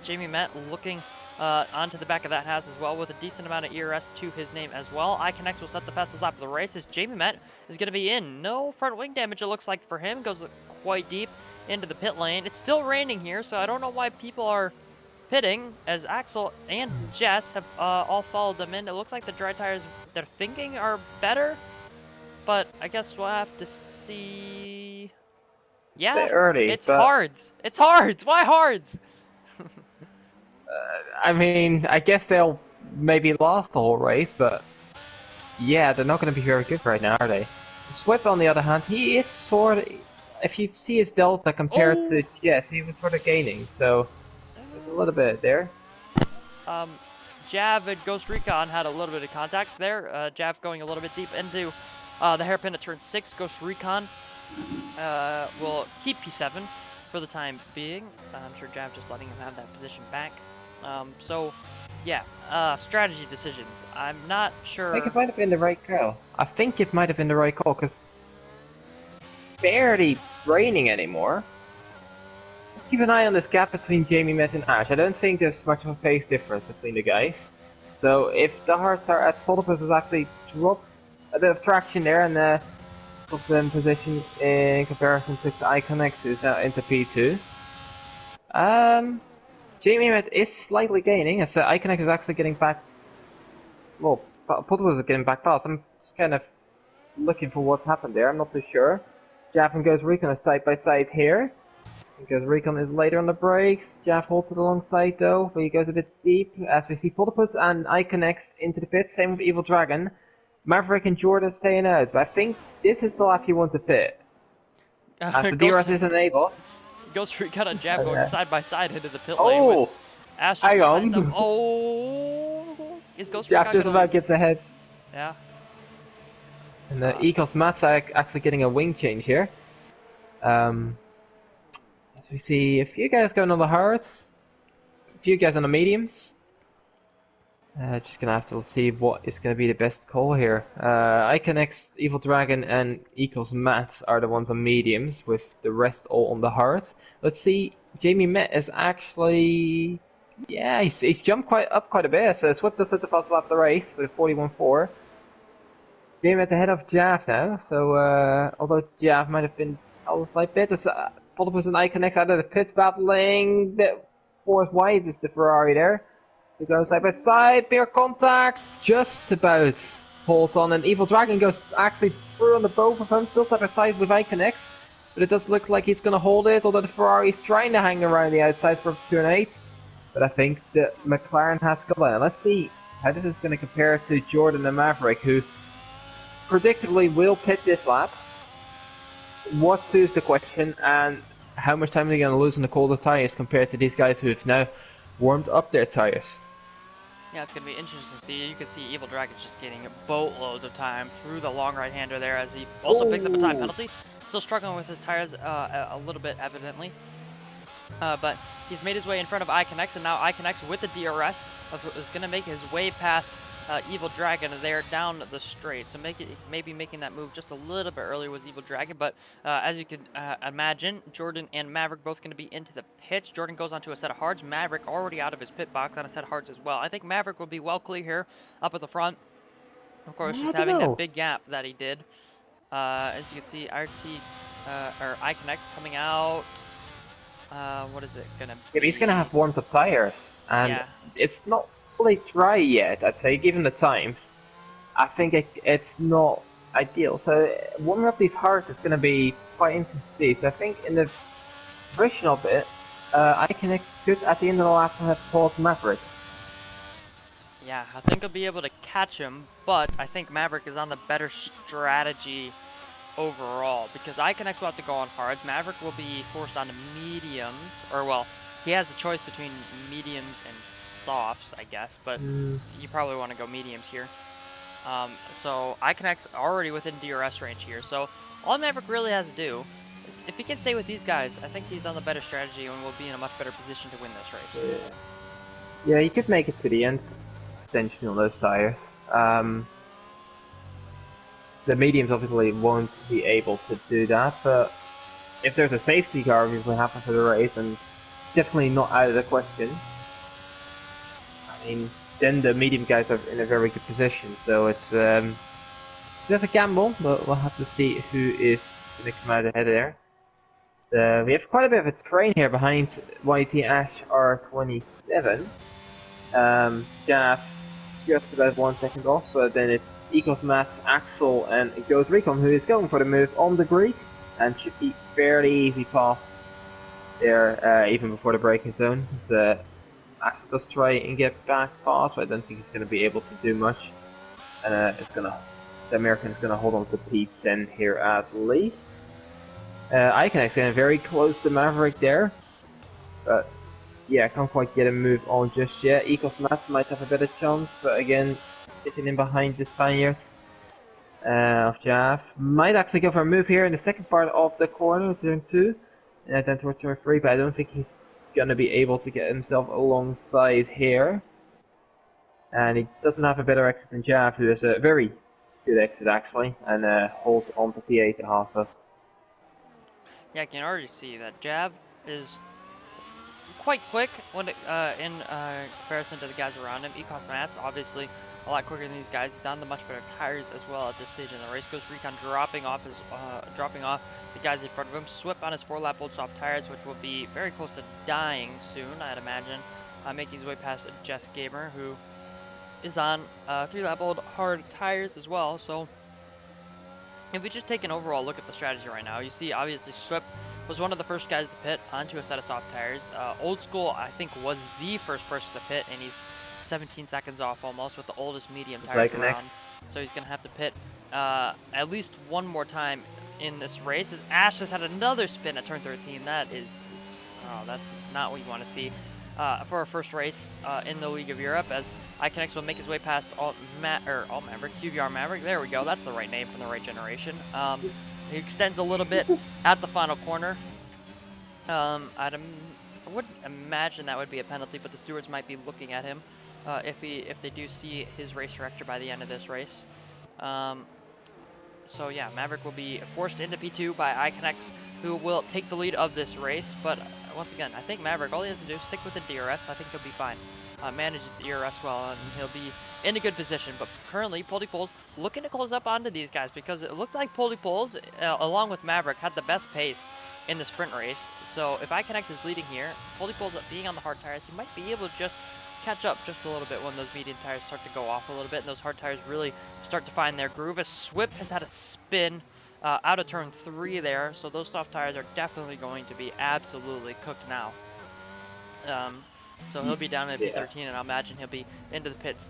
Jamie Met looking onto the back of that Haas as well, with a decent amount of ERS to his name as well. iConnect will set the fastest lap of the race as Jamie Met is going to be in. No front wing damage, it looks like, for him. Goes quite deep into the pit lane. It's still raining here, so I don't know why people are pitting, as Axel and Jess have all followed them in. It looks like the dry tires they're thinking are better, but I guess we'll have to see. Yeah, bit early, it's but hards. It's hards. Why hards? I mean, I guess they'll maybe last the whole race, but yeah, they're not going to be very good right now, are they? Swift, on the other hand, he is sort of. If you see his delta compared to Jess, he was sort of gaining, so there's a little bit there. Jav and Ghost Recon had a little bit of contact there. Jav going a little bit deep into the hairpin at turn 6. Ghost Recon will keep P7 for the time being. I'm sure Jav just letting him have that position back. So, yeah, strategy decisions. I'm not sure. I think it might have been the right call. I think it might have been the right call, because barely raining anymore. Let's keep an eye on this gap between Jamie, Met, and Ash. I don't think there's much of a pace difference between the guys. So if the hearts are as Philippus has actually dropped a bit of traction there and stops in position in comparison to the Iconex, who's now into P2. Jamie Met is slightly gaining, as Iconex is actually getting back. Well, Philippus is getting back fast. I'm just kind of looking for what's happened there. I'm not too sure. Jav and Ghost Recon are side by side here. Because Recon is later on the brakes. Jav holds it alongside though, but he goes a bit deep as we see Philippus and Iconex into the pit. Same with Evil Dragon. Maverick and Jordan staying out, but I think this is the lap you want to pit. As the DRS is enabled. Ghost Recon and Jav going side by side into the pit lane. With Ash hang on. Them. Oh, is Ghost Jav Recon just about gets ahead. Yeah. And Ecos Mats are actually getting a wing change here. As we see a few guys going on the hards, a few guys on the mediums. Just gonna have to see what is gonna be the best call here. Iconex, Evil Dragon, and Ecos Mats are the ones on mediums, with the rest all on the hards. Let's see, Jamie Met is actually, yeah, he's jumped quite a bit. So Swift does set the fastest lap of the race with a 41.4. Jamie Met ahead of Jav now. So although Jav might have been a slight bit. Philippus and Iconex out of the pits battling. The fourth wide is the Ferrari there. They go side by side, bare contact, just about pulls on, and Evil Dragon goes actually through on the both of them, still side by side with Iconex, but it does look like he's going to hold it, although the Ferrari is trying to hang around the outside for 2 and 8. But I think the McLaren has got it. Let's see how this is going to compare to Jordan and Maverick, who predictably will pit this lap. What to is the question, and how much time are they going to lose in the colder tires compared to these guys who have now warmed up their tires? Yeah, it's going to be interesting to see. You can see Evil Dragon's just getting boatloads of time through the long right-hander there, as he also picks up a time penalty. Still struggling with his tires a little bit, evidently. But he's made his way in front of Iconex, and now Iconex with the DRS is going to make his way past Evil Dragon there down the straight. So maybe making that move just a little bit earlier was Evil Dragon, but as you can imagine, Jordan and Maverick both going to be into the pits. Jordan goes onto a set of hards. Maverick already out of his pit box on a set of hards as well. I think Maverick will be well clear here up at the front. Of course, just having that big gap that he did. As you can see, or Iconex coming out. What is it gonna be? Yeah, he's gonna have warmed up tires, and it's not fully dry yet, I'd say, given the times. I think it's not ideal. So warming up these hards is going to be quite interesting to see. So I think in the original bit, Iconex could at the end of the lap have pulled Maverick. Yeah, I think he'll be able to catch him, but I think Maverick is on the better strategy overall, because Iconex will have to go on hards. Maverick will be forced onto mediums, or well, he has a choice between mediums and softs, I guess, but you probably want to go mediums here. So Iconex already within DRS range here, so all Maverick really has to do is, if he can stay with these guys, I think he's on the better strategy and will be in a much better position to win this race. Yeah, he could make it to the end, potentially on those tires. The mediums obviously won't be able to do that, but if there's a safety car obviously happen for the race, and definitely not out of the question. mean, then the medium guys are in a very good position. So it's a bit of a gamble, but we'll have to see who is going to come out ahead there. We have quite a bit of a train here behind YT Ash R27. Jav just about 1 second off, but then it's Ecos Mats, Axel, and Ghost Recon who is going for the move on the Greek and should be fairly easy past there, even before the braking zone. So Axel does try and get back past, but I don't think he's going to be able to do much. And the American is going to hold on to Pete's end here at least. Iconex getting very close to Maverick there, but yeah, can't quite get a move on just yet. Ecos Mats might have a better chance, but again, sticking in behind the Spaniard of Jav. Might actually go for a move here in the second part of the corner, turn 2, and then towards turn 3, but I don't think he's gonna be able to get himself alongside here. And he doesn't have a better exit than Jav, who has a very good exit actually, and holds on to P8 and halves us. Yeah, I can already see that Jav is quite quick when in comparison to the guys around him. Ecos Mats obviously a lot quicker than these guys. He's on the much better tires as well at this stage in the race. Ghost Recon dropping off the guys in front of him. Swip on his 4-lap old soft tires, which will be very close to dying soon, I'd imagine. Making his way past Jess Gamer, who is on 3-lap old hard tires as well. So if we just take an overall look at the strategy right now, you see obviously Swip was one of the first guys to pit onto a set of soft tires. Old School, I think, was the first person to pit, and he's 17 seconds off almost with the oldest medium tires around. So he's going to have to pit at least one more time in this race. As Ash has had another spin at turn 13. That is oh, that's not what you want to see for our first race in the League of Europe, as Iconex will make his way past Alt Maverick, QVR Maverick. There we go. That's the right name from the right generation. He extends a little bit at the final corner. I wouldn't imagine that would be a penalty, but the stewards might be looking at him if they do see his race director by the end of this race. So yeah, Maverick will be forced into P2 by Iconex, who will take the lead of this race. But once again, I think Maverick, all he has to do is stick with the DRS. I think he'll be fine. Manages the DRS well, and he'll be in a good position. But currently, Poldypoles looking to close up onto these guys, because it looked like Poldypoles, along with Maverick, had the best pace in the sprint race. So if Iconex is leading here, Poldypoles being on the hard tires, he might be able to just catch up just a little bit when those medium tires start to go off a little bit, and those hard tires really start to find their groove. As Swip has had a spin out of turn 3 there, so those soft tires are definitely going to be absolutely cooked now. So he'll be down at P13, and I'll imagine he'll be into the pits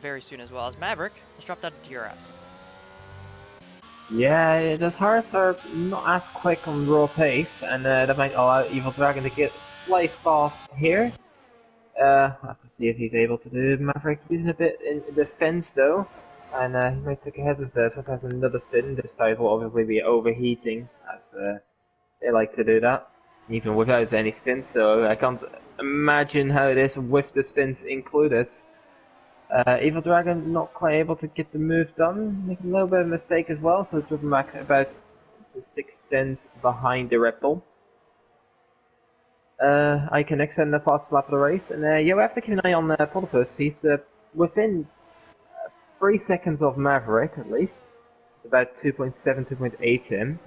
very soon as well, as Maverick has dropped out of DRS. Yeah, those hards are not as quick on raw pace, and that might allow Evil Dragon to get slice fast here. I'll have to see if he's able to do it. Maverick using a bit in defense though, and he might take ahead of Swip has another spin. This tires will obviously be overheating, as they like to do that, even without any spins, so I can't imagine how it is with the spins included. Evil Dragon not quite able to get the move done, making a little bit of a mistake as well, so driven back about 6 tenths behind the Red Bull. Iconex in the fastest lap of the race, and yeah, we have to keep an eye on Poldypoles. He's within 3 seconds of Maverick at least. It's about 2.7, 2.8 him.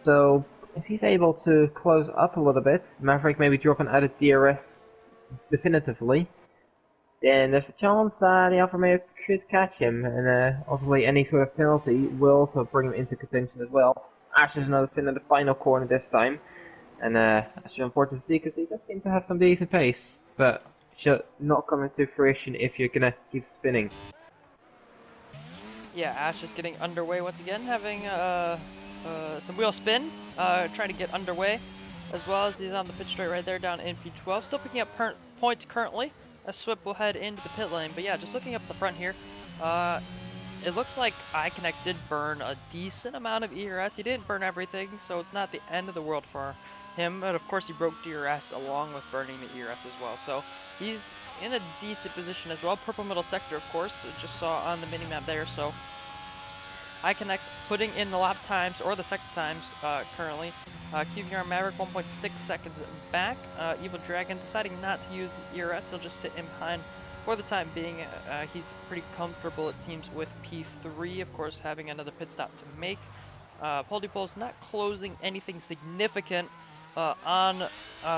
So if he's able to close up a little bit, Maverick maybe dropping out of DRS definitively, then there's a chance that the Alfa Romeo could catch him, and obviously any sort of penalty will also bring him into contention as well. Ash has another spin in the final corner this time, and that's unfortunate to see, because he does seem to have some decent pace, but should not come into fruition if you're gonna keep spinning. Yeah, Ash is getting underway once again, having some wheel spin, trying to get underway, as well as he's on the pit straight right there down in P12. Still picking up points currently, as Swip will head into the pit lane. But yeah, just looking up the front here, it looks like Iconex did burn a decent amount of ERS. He didn't burn everything, so it's not the end of the world for him. But of course, he broke DRS along with burning the ERS as well. So he's in a decent position as well. Purple middle sector, of course, just saw on the minimap there. So Iconex putting in the lap times, or the second times currently. QVR Maverick 1.6 seconds back. Evil Dragon deciding not to use ERS. He'll just sit in behind for the time being, he's pretty comfortable, it seems, with P3, of course, having another pit stop to make. Poldypole's not closing anything significant on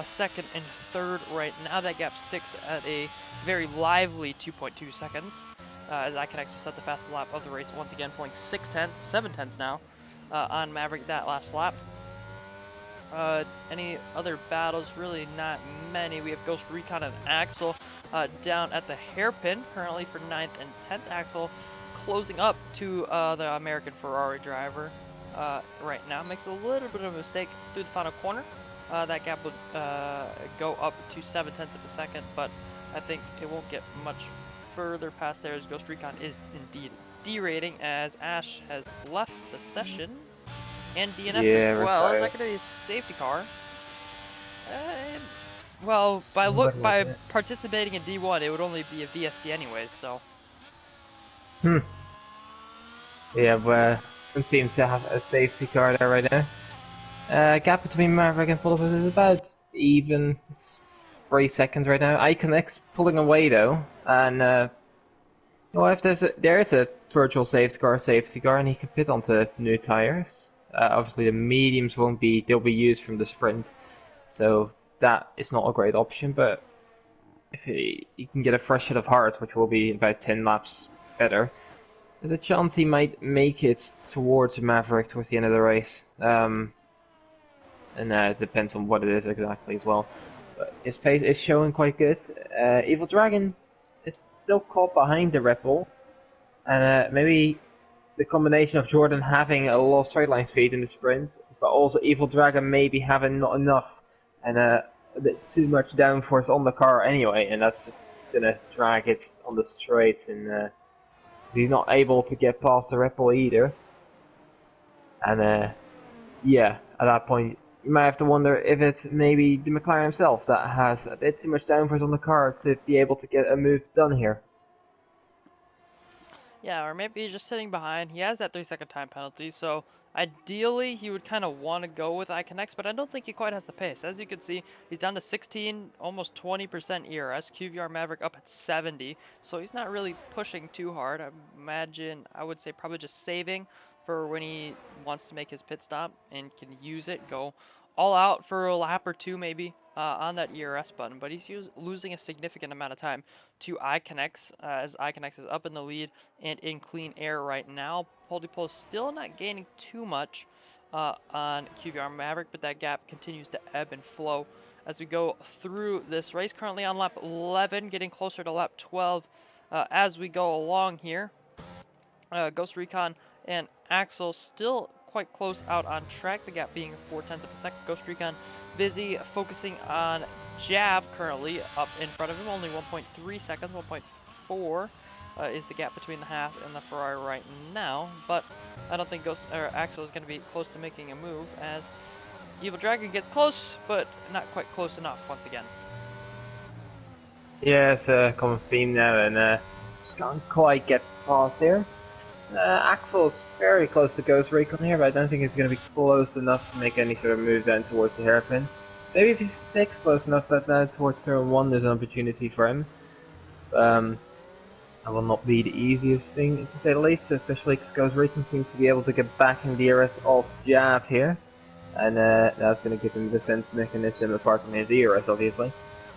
second and third right now. That gap sticks at a very lively 2.2 seconds. As Iconex will set the fastest lap of the race once again, pulling 7 tenths now on Maverick that last lap. Any other battles? Really not many. We have Ghost Recon and Axel down at the hairpin currently for 9th and 10th. Axel closing up to the American Ferrari driver right now. Makes a little bit of a mistake through the final corner. That gap would go up to 7 tenths of a second, but I think it won't get much further past there as Ghost Recon is indeed derating as Ash has left the session. And DNF as well. Is that going to be a safety car? Well, by participating in D1, it would only be a VSC anyways, so. Yeah, well, it seems to have a safety car there right now. Gap between Maverick and Poldypole is about even. It's 3 seconds right now. Iconex pulling away though, and well, if there is a virtual safety car, and he can pit onto new tires. Obviously, the mediums won't be; they'll be used from the sprint, so that is not a great option. But if he can get a fresh hit of heart, which will be about 10 laps better, there's a chance he might make it towards Maverick towards the end of the race. And it depends on what it is exactly as well. But his pace is showing quite good. Evil Dragon is still caught behind the Red Bull, and maybe the combination of Jordan having a lot of straight line speed in the sprints, but also Evil Dragon maybe having not enough and a bit too much downforce on the car anyway, and that's just gonna drag it on the straights, and he's not able to get past the Red Bull either. And yeah, at that point you might have to wonder if it's maybe the McLaren himself that has a bit too much downforce on the car to be able to get a move done here. Yeah, or maybe he's just sitting behind. He has that 3-second time penalty, so ideally he would kind of want to go with Iconex, but I don't think he quite has the pace. As you can see, he's down to 16, almost 20% ERS. QVR Maverick up at 70, so he's not really pushing too hard. I would say probably just saving for when he wants to make his pit stop and can use it, go all out for a lap or two maybe on that ERS button, but he's losing a significant amount of time to Iconex as Iconex is up in the lead and in clean air right now. Poldypole still not gaining too much on QVR Maverick, but that gap continues to ebb and flow as we go through this race. Currently on lap 11, getting closer to lap 12 as we go along here. Ghost Recon and Axel still quite close out on track, the gap being 4 tenths of a second. Ghost Recon busy focusing on Jav currently up in front of him, only 1.3 seconds, 1.4 is the gap between the Haas and the Ferrari right now, but I don't think Axel is going to be close to making a move as Evil Dragon gets close, but not quite close enough once again. Yeah, it's a common theme now, and can't quite get past here. Axel's very close to Ghost Recon here, but I don't think he's going to be close enough to make any sort of move down towards the hairpin. Maybe if he sticks close enough that down towards turn 1 there's an opportunity for him. That will not be the easiest thing to say the least, especially because Ghost Recon seems to be able to get back in the ERS of Jav here. And that's going to give him a defense mechanism apart from his ERS obviously.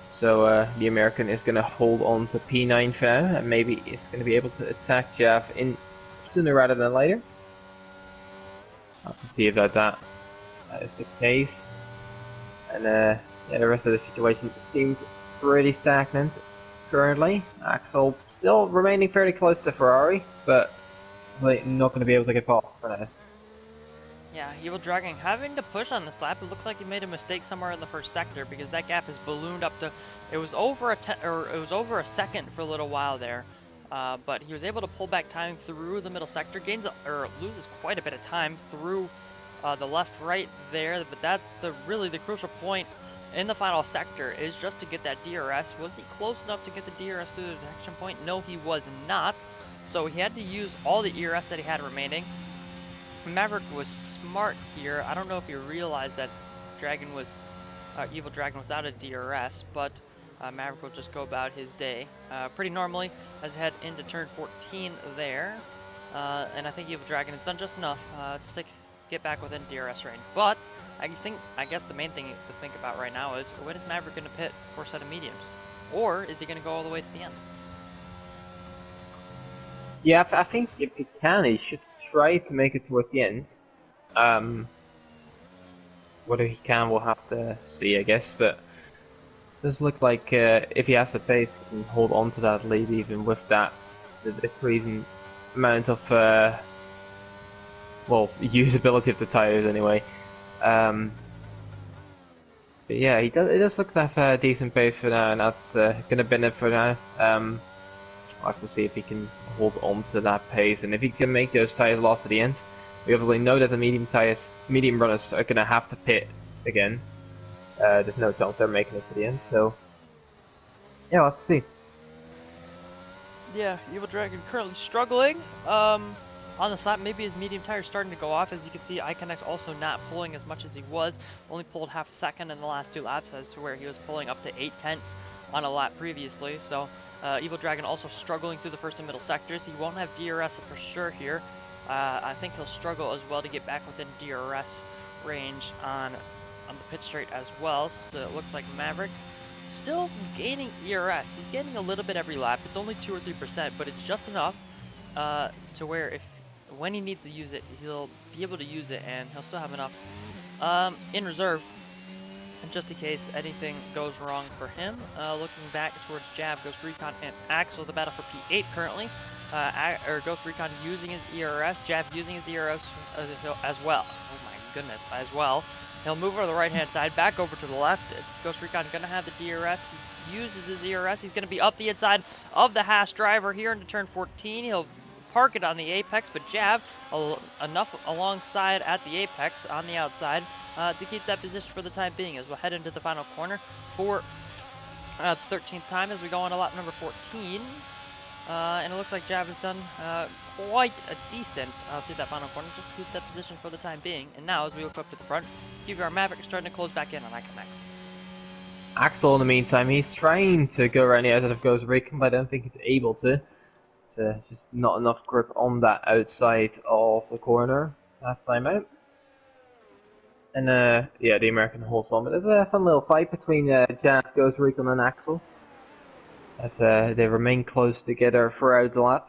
So the American is going to hold on to P9 for now, and maybe he's going to be able to attack Jav in sooner rather than later. I'll have to see if that is the case. And yeah, the rest of the situation seems pretty stagnant currently. Axel still remaining fairly close to Ferrari, but not going to be able to get past for now. Yeah, Evil Dragon having to push on this lap. It looks like he made a mistake somewhere in the first sector because that gap is ballooned up to. It was over a second for a little while there. But he was able to pull back time through the middle sector, loses quite a bit of time through the left-right there, but that's really the crucial point in the final sector is just to get that DRS. Was he close enough to get the DRS through the detection point? No, he was not. So he had to use all the ERS that he had remaining. Maverick was smart here. I don't know if he realized that Evil Dragon was out of DRS, but Maverick will just go about his day pretty normally as we head into turn 14 there. And I think Evil Dragon has done just enough to get back within DRS range. But I guess the main thing to think about right now is, when is Maverick going to pit for a set of mediums? Or is he going to go all the way to the end? Yeah, I think if he can, he should try to make it towards the end. Whether he can, we'll have to see, I guess. But it does look like if he has the pace, he can hold on to that lead even with that the decreasing amount of well, usability of the tires anyway. But yeah, it does look to have a decent pace for now, and that's gonna benefit for now. I'll have to see if he can hold on to that pace, and if he can make those tires last at the end. We obviously know that the medium runners are gonna have to pit again. There's no chance they're making it to the end, so yeah, we'll have to see. Yeah, Evil Dragon currently struggling on the slap. Maybe his medium tire is starting to go off. As you can see, iConnect also not pulling as much as he was. Only pulled half a second in the last 2 laps, as to where he was pulling up to 0.8 on a lap previously. So Evil Dragon also struggling through the first and middle sectors. He won't have DRS for sure here. I think he'll struggle as well to get back within DRS range on the pit straight as well. So it looks like Maverick still gaining ERS. He's getting a little bit every lap. It's only 2 or 3%, but it's just enough to where when he needs to use it, he'll be able to use it, and he'll still have enough in reserve, and just in case anything goes wrong for him. Looking back towards Jav, Ghost Recon, and Axel, the battle for P8 currently. Ghost Recon using his ERS, Jav using his ERS as well. Oh my goodness, as well. He'll move over to the right-hand side, back over to the left. Ghost Recon going to have the DRS. He uses his ERS. He's going to be up the inside of the Haas driver here into turn 14. He'll park it on the apex, but Jav enough alongside at the apex on the outside to keep that position for the time being, as we'll head into the final corner for the 13th time as we go on to lap number 14. And it looks like Jav has done quite a decent through that final corner, just to keep that position for the time being. And now, as we look up to the front, QVR Maverick is starting to close back in on iConnect. Axel, in the meantime, he's trying to go around the outside of Ghost Recon, but I don't think he's able to. It's just not enough grip on that outside of the corner that time out. And yeah, the American holds on, but there's a fun little fight between Jav, Ghost Recon, and Axel, as they remain close together throughout the lap.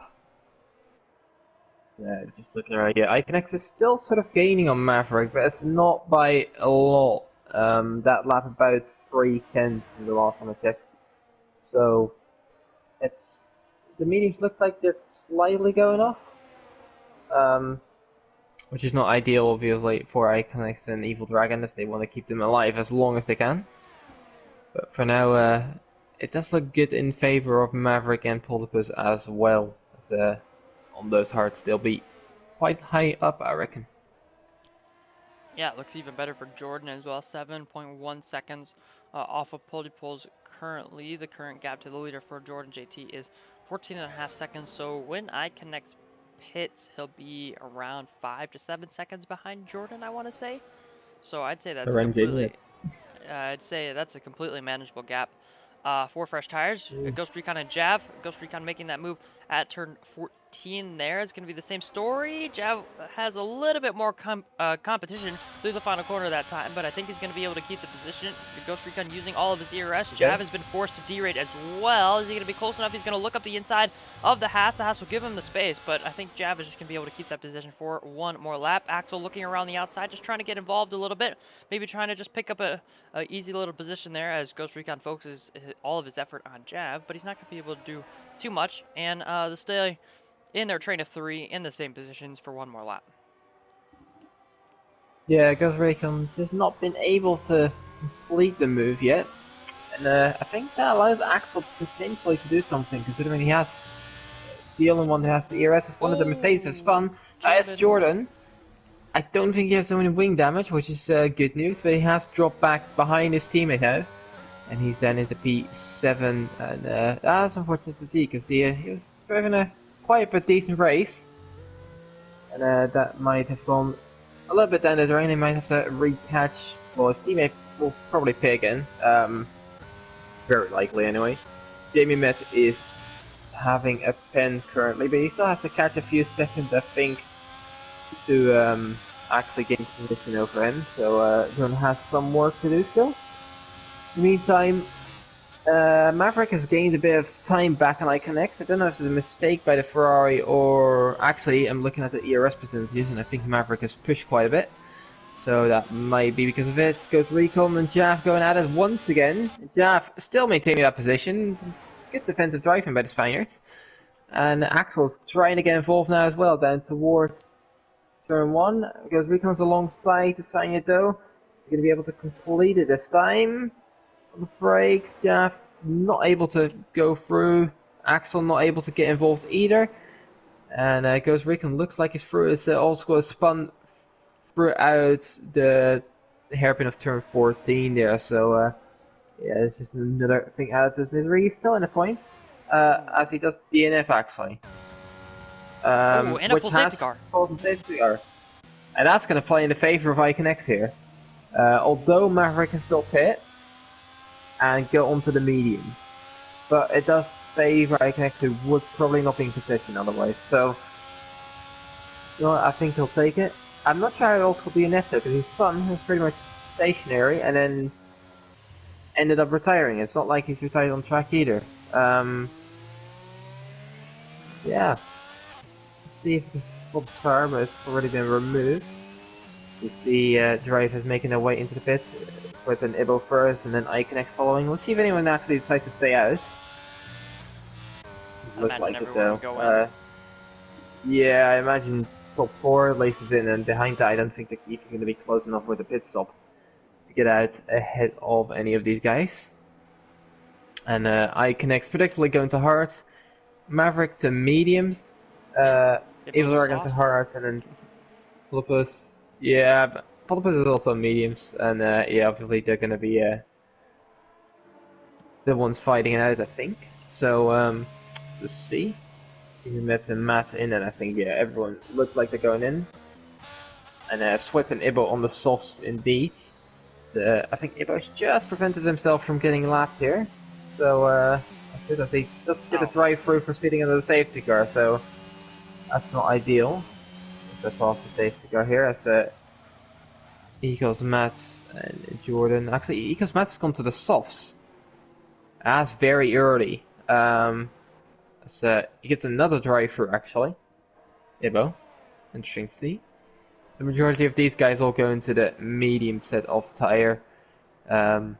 Just looking around here, iConnect is still sort of gaining on Maverick, but it's not by a lot. That lap about 3/10 from the last time I checked. So the mediums look like they're slightly going off, which is not ideal, obviously, for iConnect and Evil Dragon if they want to keep them alive as long as they can. But for now, it does look good in favor of Maverick and Poltopus as well. As, on those hearts, they'll be quite high up, I reckon. Yeah, it looks even better for Jordan as well. 7.1 seconds off of Poltopus currently. The current gap to the leader for Jordan JT is 14.5 seconds. So when iConnect pits, he'll be around 5 to 7 seconds behind Jordan, I want to say. So I'd say that's a completely manageable gap. 4 fresh tires. Ghost Recon and Jav. Ghost Recon making that move at turn 14 there. It's going to be the same story. Jav has a little bit more competition through the final corner that time, but I think he's going to be able to keep the position. The Ghost Recon using all of his ERS. Jav has been forced to derate as well. Is he going to be close enough? He's going to look up the inside of the Haas. The Haas will give him the space, but I think Jav is just going to be able to keep that position for one more lap. Axel looking around the outside, just trying to get involved a little bit. Maybe trying to just pick up a easy little position there as Ghost Recon focuses all of his effort on Jav, but he's not going to be able to do too much, and they'll stay in their train of 3 in the same positions for one more lap. Yeah, Ghost Recon has not been able to complete the move yet, and I think that allows Axel potentially to do something, considering he has the only one who has the ERS is one of the Mercedes have spun. It's Jordan. I don't think he has so many wing damage, which is good news, but he has dropped back behind his teammate now. And he's then into P7, and that's unfortunate to see, because he was driving a quite a decent race. And that might have gone a little bit down the drain. He might have to retouch, well, his teammate will probably pay again. very likely anyway. Jamie Met is having a pen currently, but he still has to catch a few seconds, I think, to actually gain position over him. So John has some work to do still. In the meantime, Maverick has gained a bit of time back on iConnect. I don't know if it's a mistake by the Ferrari or actually I'm looking at the ERS percentages and I think Maverick has pushed quite a bit. So that might be because of it. Goes Recon and Jaff going at it once again. Jaff still maintaining that position. Good defensive driving by the Spaniards. And Axel's trying to get involved now as well, down towards turn 1. Goes Recon's alongside the Spaniard though. He's going to be able to complete it this time. On the brakes, Jaff not able to go through. Axel not able to get involved either. And goes Recon looks like he's through his old squad spun throughout the hairpin of turn 14 there, so yeah, it's just another thing added to his misery. He's still in the points, as he does DNF actually. And a which full has safety car. Full safety car. And that's going to play in the favor of iConnect here. Although Maverick can still pit and go onto the mediums. But it does favor iConnect, who would probably not be in position otherwise, so you know what, I think he'll take it. I'm not sure how else will be an Netto, because he's spun, he was pretty much stationary, and then ended up retiring. It's not like he's retired on track either. Yeah. Let's see if we can spot the star, but it's already been removed. You see drivers making their way into the pit. Swift and Ibo first, and then iConnect following. Let's see if anyone actually decides to stay out. Looks like it though. Yeah, I imagine top 4 laces in, and behind that I don't think they're even going to be close enough with the pit stop to get out ahead of any of these guys. And iConnect's predictably going to hards, Maverick to mediums, Evil going to hards, and then Polypus, yeah, but Polypus is also mediums, and yeah, obviously they're going to be the ones fighting it out, I think. So, let's see. Met and Matt in, and I think yeah, everyone looks like they're going in. And Swip and Ibo on the softs indeed. So, I think Ibo's just prevented himself from getting lapped here. So good as he does get a drive through for speeding under the safety car, so that's not ideal. If past the safety car here as Ecos Matt and Jordan. Actually Ecos Matt has gone to the softs. That's very early. He gets another drive through actually. Ibo. Interesting to see. The majority of these guys all go into the medium set of tire. But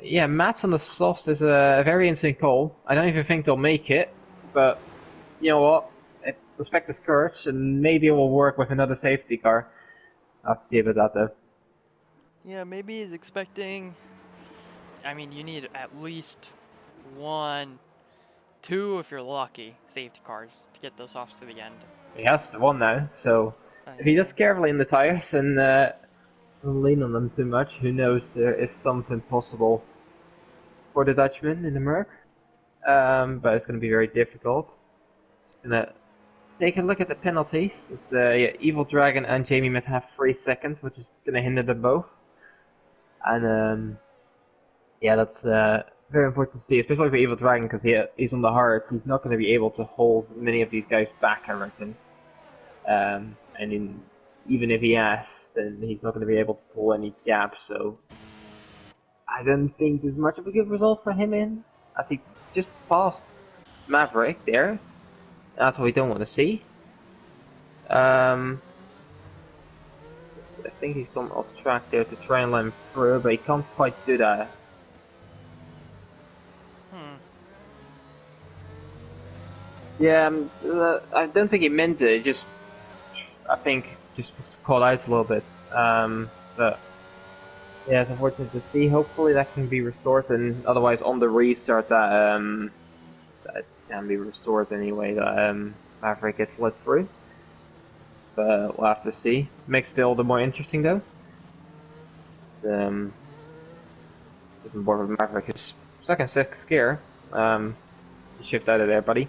yeah, Matt's on the softs is a very interesting call. I don't even think they'll make it, but you know what? I respect his courage, and maybe it will work with another safety car. I'll have to see about that though. Yeah, maybe he's expecting. I mean, you need at least 1, 2 if you're lucky safety cars to get those off to the end. He has one now, so if he does carefully in the tires and don't lean on them too much, who knows, there is something possible for the Dutchman in the Merc. But it's going to be very difficult. Just going to take a look at the penalties. It's, yeah, Evil Dragon and Jamie Met have 3 seconds, which is going to hinder them both. And yeah, that's very important to see, especially for Evil Dragon, because he's on the hards. He's not going to be able to hold many of these guys back, I reckon. And even if he has, then he's not going to be able to pull any gaps, so I don't think there's much of a good result for him in, as he just passed Maverick there. That's what we don't want to see. I think he's gone off track there to try and let him through, but he can't quite do that. Yeah, I don't think he meant it, just, I think, just caught out a little bit. But yeah, it's unfortunate to see. Hopefully that can be restored, and otherwise on the restart that can be restored anyway, that Maverick gets let through. But we'll have to see. Makes it all the more interesting though. Doesn't bother Maverick is stuck in 6th gear. Shift out of there, buddy.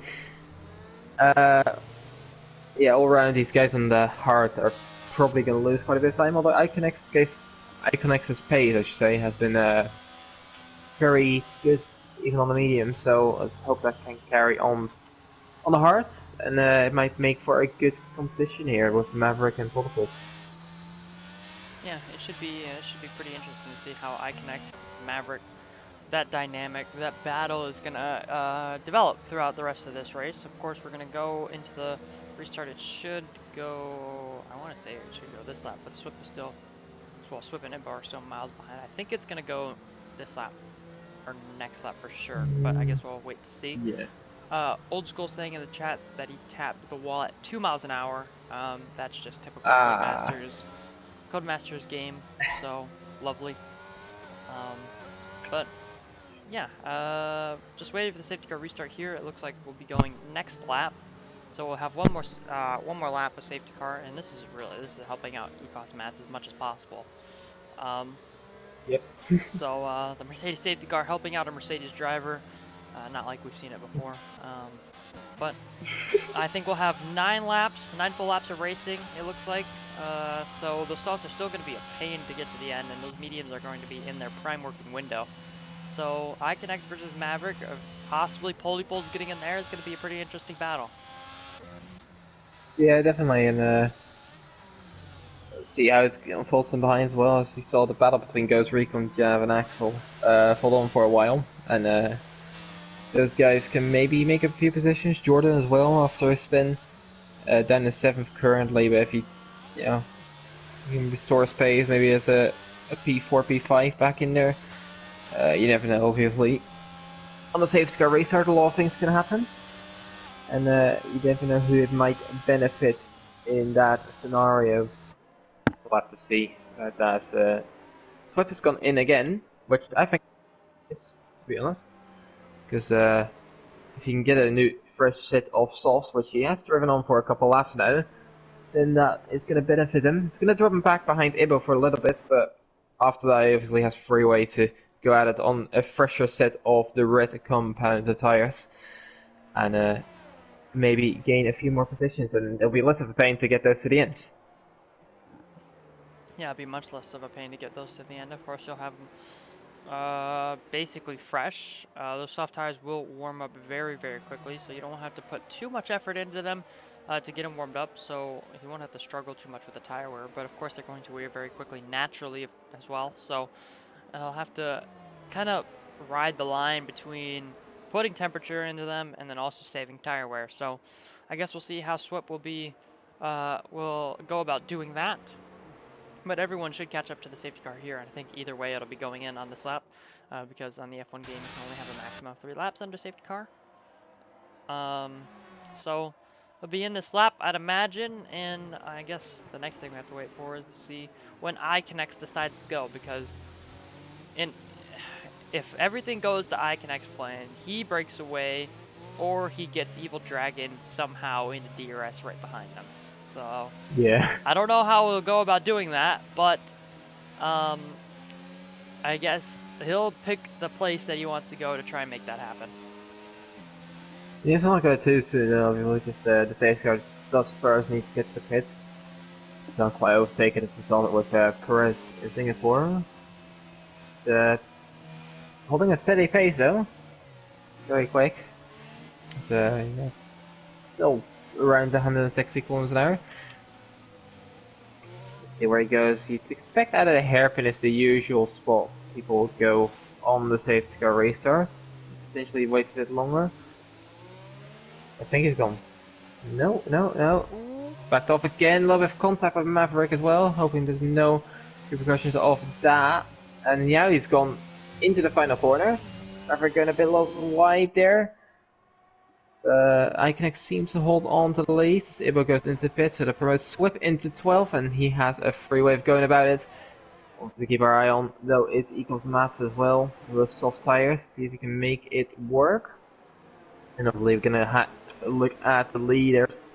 Yeah, all around these guys on the hard are probably going to lose quite a bit of time, although iConnect's pace, I should say, has been very good even on the medium, so let's hope that can carry on the hards, and it might make for a good competition here with Maverick and Platypus. Yeah, it should be pretty interesting to see how iConnect, Maverick, that dynamic, that battle is gonna develop throughout the rest of this race. Of course, we're gonna go into the restart. It should go, I want to say it should go this lap, but Swip is still, well, Swip and Imbo are still miles behind. I think it's gonna go this lap or next lap for sure, but I guess we'll wait to see. Yeah. Old School saying in the chat that he tapped the wall at 2 miles an hour. That's just typical Codemasters game, so lovely. But yeah, just waiting for the safety car restart here. It looks like we'll be going next lap, so we'll have one more lap of safety car, and this is helping out Ecos Mats as much as possible. Yep. So the Mercedes safety car helping out a Mercedes driver, not like we've seen it before. But I think we'll have 9 full laps of racing, it looks like. So those softs are still going to be a pain to get to the end, and those mediums are going to be in their prime working window. So iConnect versus Maverick, possibly Polypole's getting in there, is going to be a pretty interesting battle. Yeah, definitely, and see how it unfolds in behind as well. As we saw the battle between Ghost Recon, Jav, and Axel hold on for a while, and those guys can maybe make a few positions. Jordan as well after a spin, down in 7th currently, but if he, you know, he can restore his pace, maybe as a P4, P5 back in there. You never know, obviously. On the safety car restart, a lot of things can happen, and you never know who it might benefit in that scenario. We'll have to see about that. Swipe has gone in again, which I think is, to be honest, because if you can get a new fresh set of softs, which he has driven on for a couple laps now, then that is going to benefit him. It's going to drop him back behind Ibo for a little bit, but after that he obviously has freeway to go at it on a fresher set of the red compound tires, and maybe gain a few more positions, and it'll be less of a pain to get those to the end. Yeah, it'd be much less of a pain to get those to the end. Of course, you'll have them basically fresh. Those soft tires will warm up very, very quickly, so you don't have to put too much effort into them to get them warmed up, so you won't have to struggle too much with the tire wear. But of course, they're going to wear very quickly naturally as well, so I'll have to kind of ride the line between putting temperature into them and then also saving tire wear. So I guess we'll see how Swip will go about doing that. But everyone should catch up to the safety car here, and I think either way it'll be going in on this lap, because on the F1 game you can only have a maximum of 3 laps under safety car. So it'll be in this lap, I'd imagine, and I guess the next thing we have to wait for is to see when iConnect decides to go, because if everything goes to iConnect's plan, he breaks away, or he gets Evil Dragon somehow into DRS right behind him. So yeah, I don't know how we'll go about doing that, but I guess he'll pick the place that he wants to go to try and make that happen. Yeah, it's not going to too soon, obviously, because the safety car does first need to get to the pits. Not quite overtaken as we saw it with Perez in Singapore. Holding a steady pace though, very quick. It's still around 160 kilometers an hour. Let's see where he goes. You'd expect out of the hairpin is the usual spot people would go on the safety car restarts. Potentially wait a bit longer. I think he's gone. No. It's backed off again. A little bit of contact with Maverick as well. Hoping there's no repercussions of that. And now he's gone into the final corner. Maverick going a bit wide there. iConnect seems to hold on to the lead as Ibo goes into pit, so the promotes Swip into 12th, and he has a free way of going about it. What to keep our eye on though is Eagles Mats as well, with soft tires, see if he can make it work. And obviously we're gonna look at the leaders.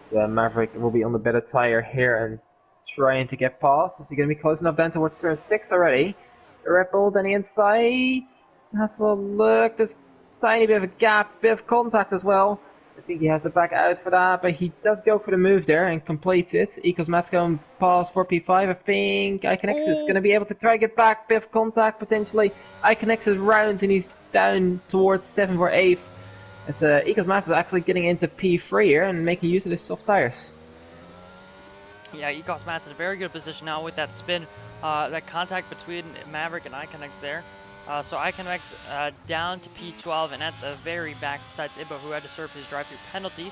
So Maverick will be on the better tire here and trying to get past. Is he gonna be close enough down towards turn 6 already? The Red Bull, then the inside has a little look. There's tiny bit of a gap, bit of contact as well. I think he has the back out for that, but he does go for the move there and completes it. Ecos Matt's going pause for P5. I think Iconex is going to be able to try to get back. Bit of contact potentially. Iconex is rounds and he's down towards 7 for 8th. As Ecos Matt is actually getting into P3 here and making use of his soft tires. Yeah, Ecos Matt's in a very good position now with that spin, that contact between Maverick and Iconex there. So Iconex down to P12 and at the very back besides Ibba, who had to serve his drive-through penalty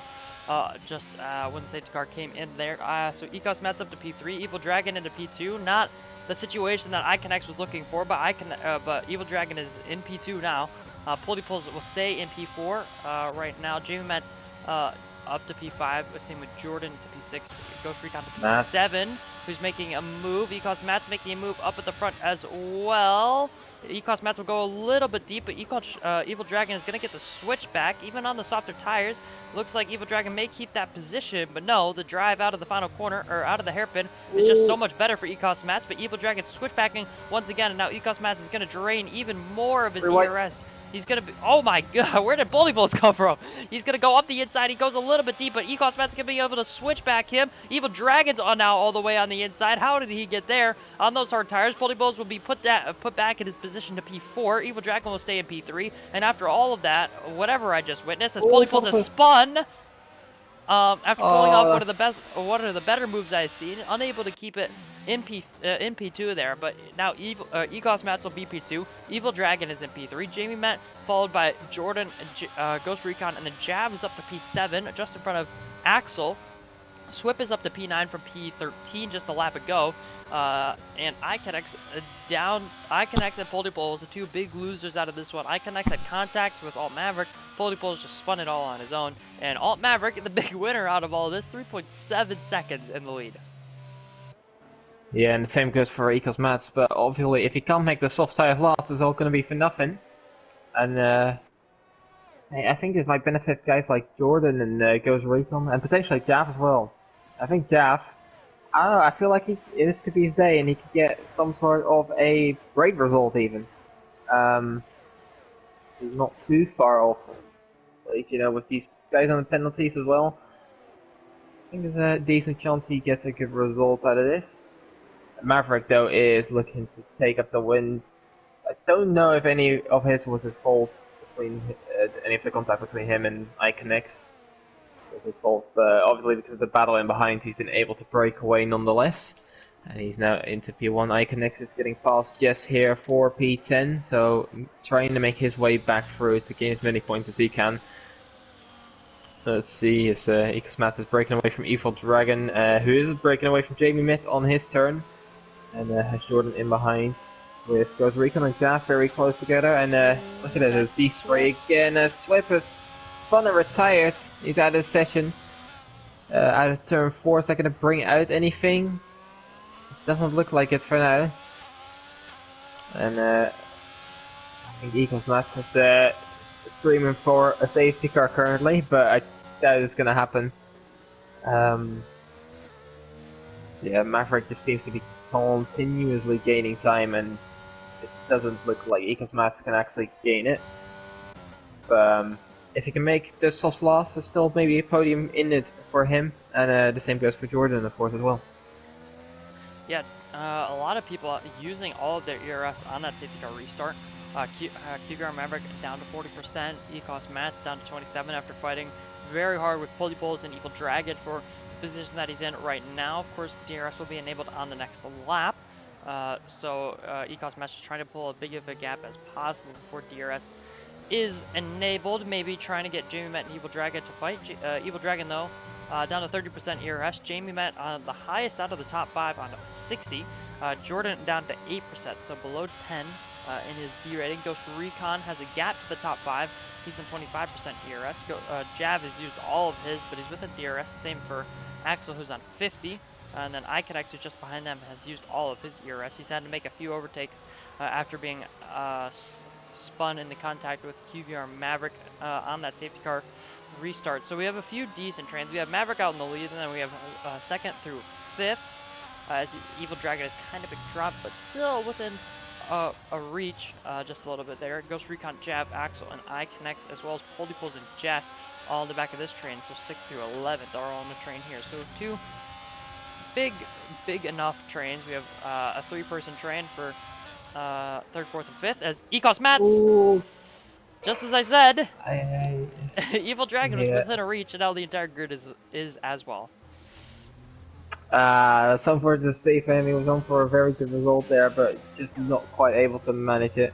just when the safety car came in there. So Ecos Matt's up to P3, Evil Dragon into P2. Not the situation that Iconex was looking for, but but Evil Dragon is in P2 now. Poldypulls will stay in P4 right now. Jamie Metz up to P5, same with Jordan to P6, Ghost Recon to P7, who's making a move. Ecos Matt's making a move up at the front as well. Ecos Matt's will go a little bit deep, but Evil Dragon is going to get the switch back, even on the softer tires. Looks like Evil Dragon may keep that position, but no, the drive out of the final corner, or out of the hairpin, is just so much better for Ecos Matt's, but Evil Dragon switch backing once again, and now Ecos Matt's is going to drain even more of his ERS. He's going to be, oh my god, where did Bully Bulls come from? He's going to go up the inside, he goes a little bit deep, but Ecos Matt's going to be able to switch back him. Evil Dragon's on now all the way on the inside. How did he get there? On those hard tires, Bully Bulls will be put back in his position to P4. Evil Dragon will stay in P3, and after all of that, whatever I just witnessed, as Bully Bulls has spun, after pulling off one of the better moves I've seen, unable to keep it in P2 there, but now Ecos Matt's will be P2. Evil Dragon is in P3. Jamie Matt followed by Jordan, Ghost Recon, and then Jab is up to P7, just in front of Axel. Swip is up to P9 from P13, just a lap ago. And Iconex down. Iconex and Poldypole was the two big losers out of this one. Iconex had contact with Alt Maverick. Poldypole just spun it all on his own. And Alt Maverick, the big winner out of all of this, 3.7 seconds in the lead. Yeah, and the same goes for Ecos Mats, but obviously if he can't make the soft tires last, it's all going to be for nothing. And I think this might benefit guys like Jordan and Ghost Recon, and potentially Jav as well. I think Jav, I don't know, I feel like this could be his day and he could get some sort of a great result even. He's not too far off, at least, you know, with these guys on the penalties as well. I think there's a decent chance he gets a good result out of this. Maverick, though, is looking to take up the win. I don't know if any of his was his fault, between any of the contact between him and Iconex was his fault, but obviously because of the battle in behind, he's been able to break away nonetheless. And he's now into P1. Iconex is getting past Jess here for P10, so trying to make his way back through to gain as many points as he can. Let's see, as Ecos Matt is breaking away from Evil Dragon, who is breaking away from Jamie Myth on his turn. And has Jordan in behind with Ghost Recon and Jaff very close together. And look at it, there's these three again. Swipe has spun and retired. He's out of session. Out of turn 4, is that going to bring out anything? It doesn't look like it for now. And I think Ecos Matt is screaming for a safety car currently, but I doubt it's going to happen. Yeah, Maverick just seems to be continuously gaining time, and it doesn't look like Ecos Matt can actually gain it. But if he can make the soft loss, there's still maybe a podium in it for him, and the same goes for Jordan, of course, as well. Yeah, a lot of people using all of their ERS on that safety car restart. QGR Maverick down to 40%, Ecos Matt's down to 27 after fighting very hard with Poldypoles and Evil Dragon for the position that he's in right now. Of course, DRS will be enabled on the next lap. So Ecos Matt's just trying to pull as big of a gap as possible before DRS is enabled. Maybe trying to get Jamie Matt and Evil Dragon to fight. Evil Dragon, though, down to 30% ERS. Jamie Matt on the highest out of the top 5 on 60. Jordan down to 8%, so below 10 in his D rating. Ghost Recon has a gap to the top 5. He's in 25% ERS. Jav has used all of his, but he's within DRS. Same for Axel, who's on 50. And then Iconex, who's just behind them, has used all of his ERS. He's had to make a few overtakes after being spun into contact with QVR Maverick on that safety car restart. So we have a few decent trains. We have Maverick out in the lead, and then we have 2nd through 5th. As Evil Dragon has kind of been dropped, but still within a reach just a little bit there. Ghost Recon, Jab, Axel, and I connects, as well as Poldypulls and Jess all in the back of this train. So 6 through 11 are all on the train here. So two big enough trains. We have a 3-person train for 3rd, 4th, and 5th as Ecos Mats. Ooh. Just as I said, I Evil Dragon was within a reach, and now the entire grid is as well. Some for the safe him. He was on for a very good result there, but just not quite able to manage it.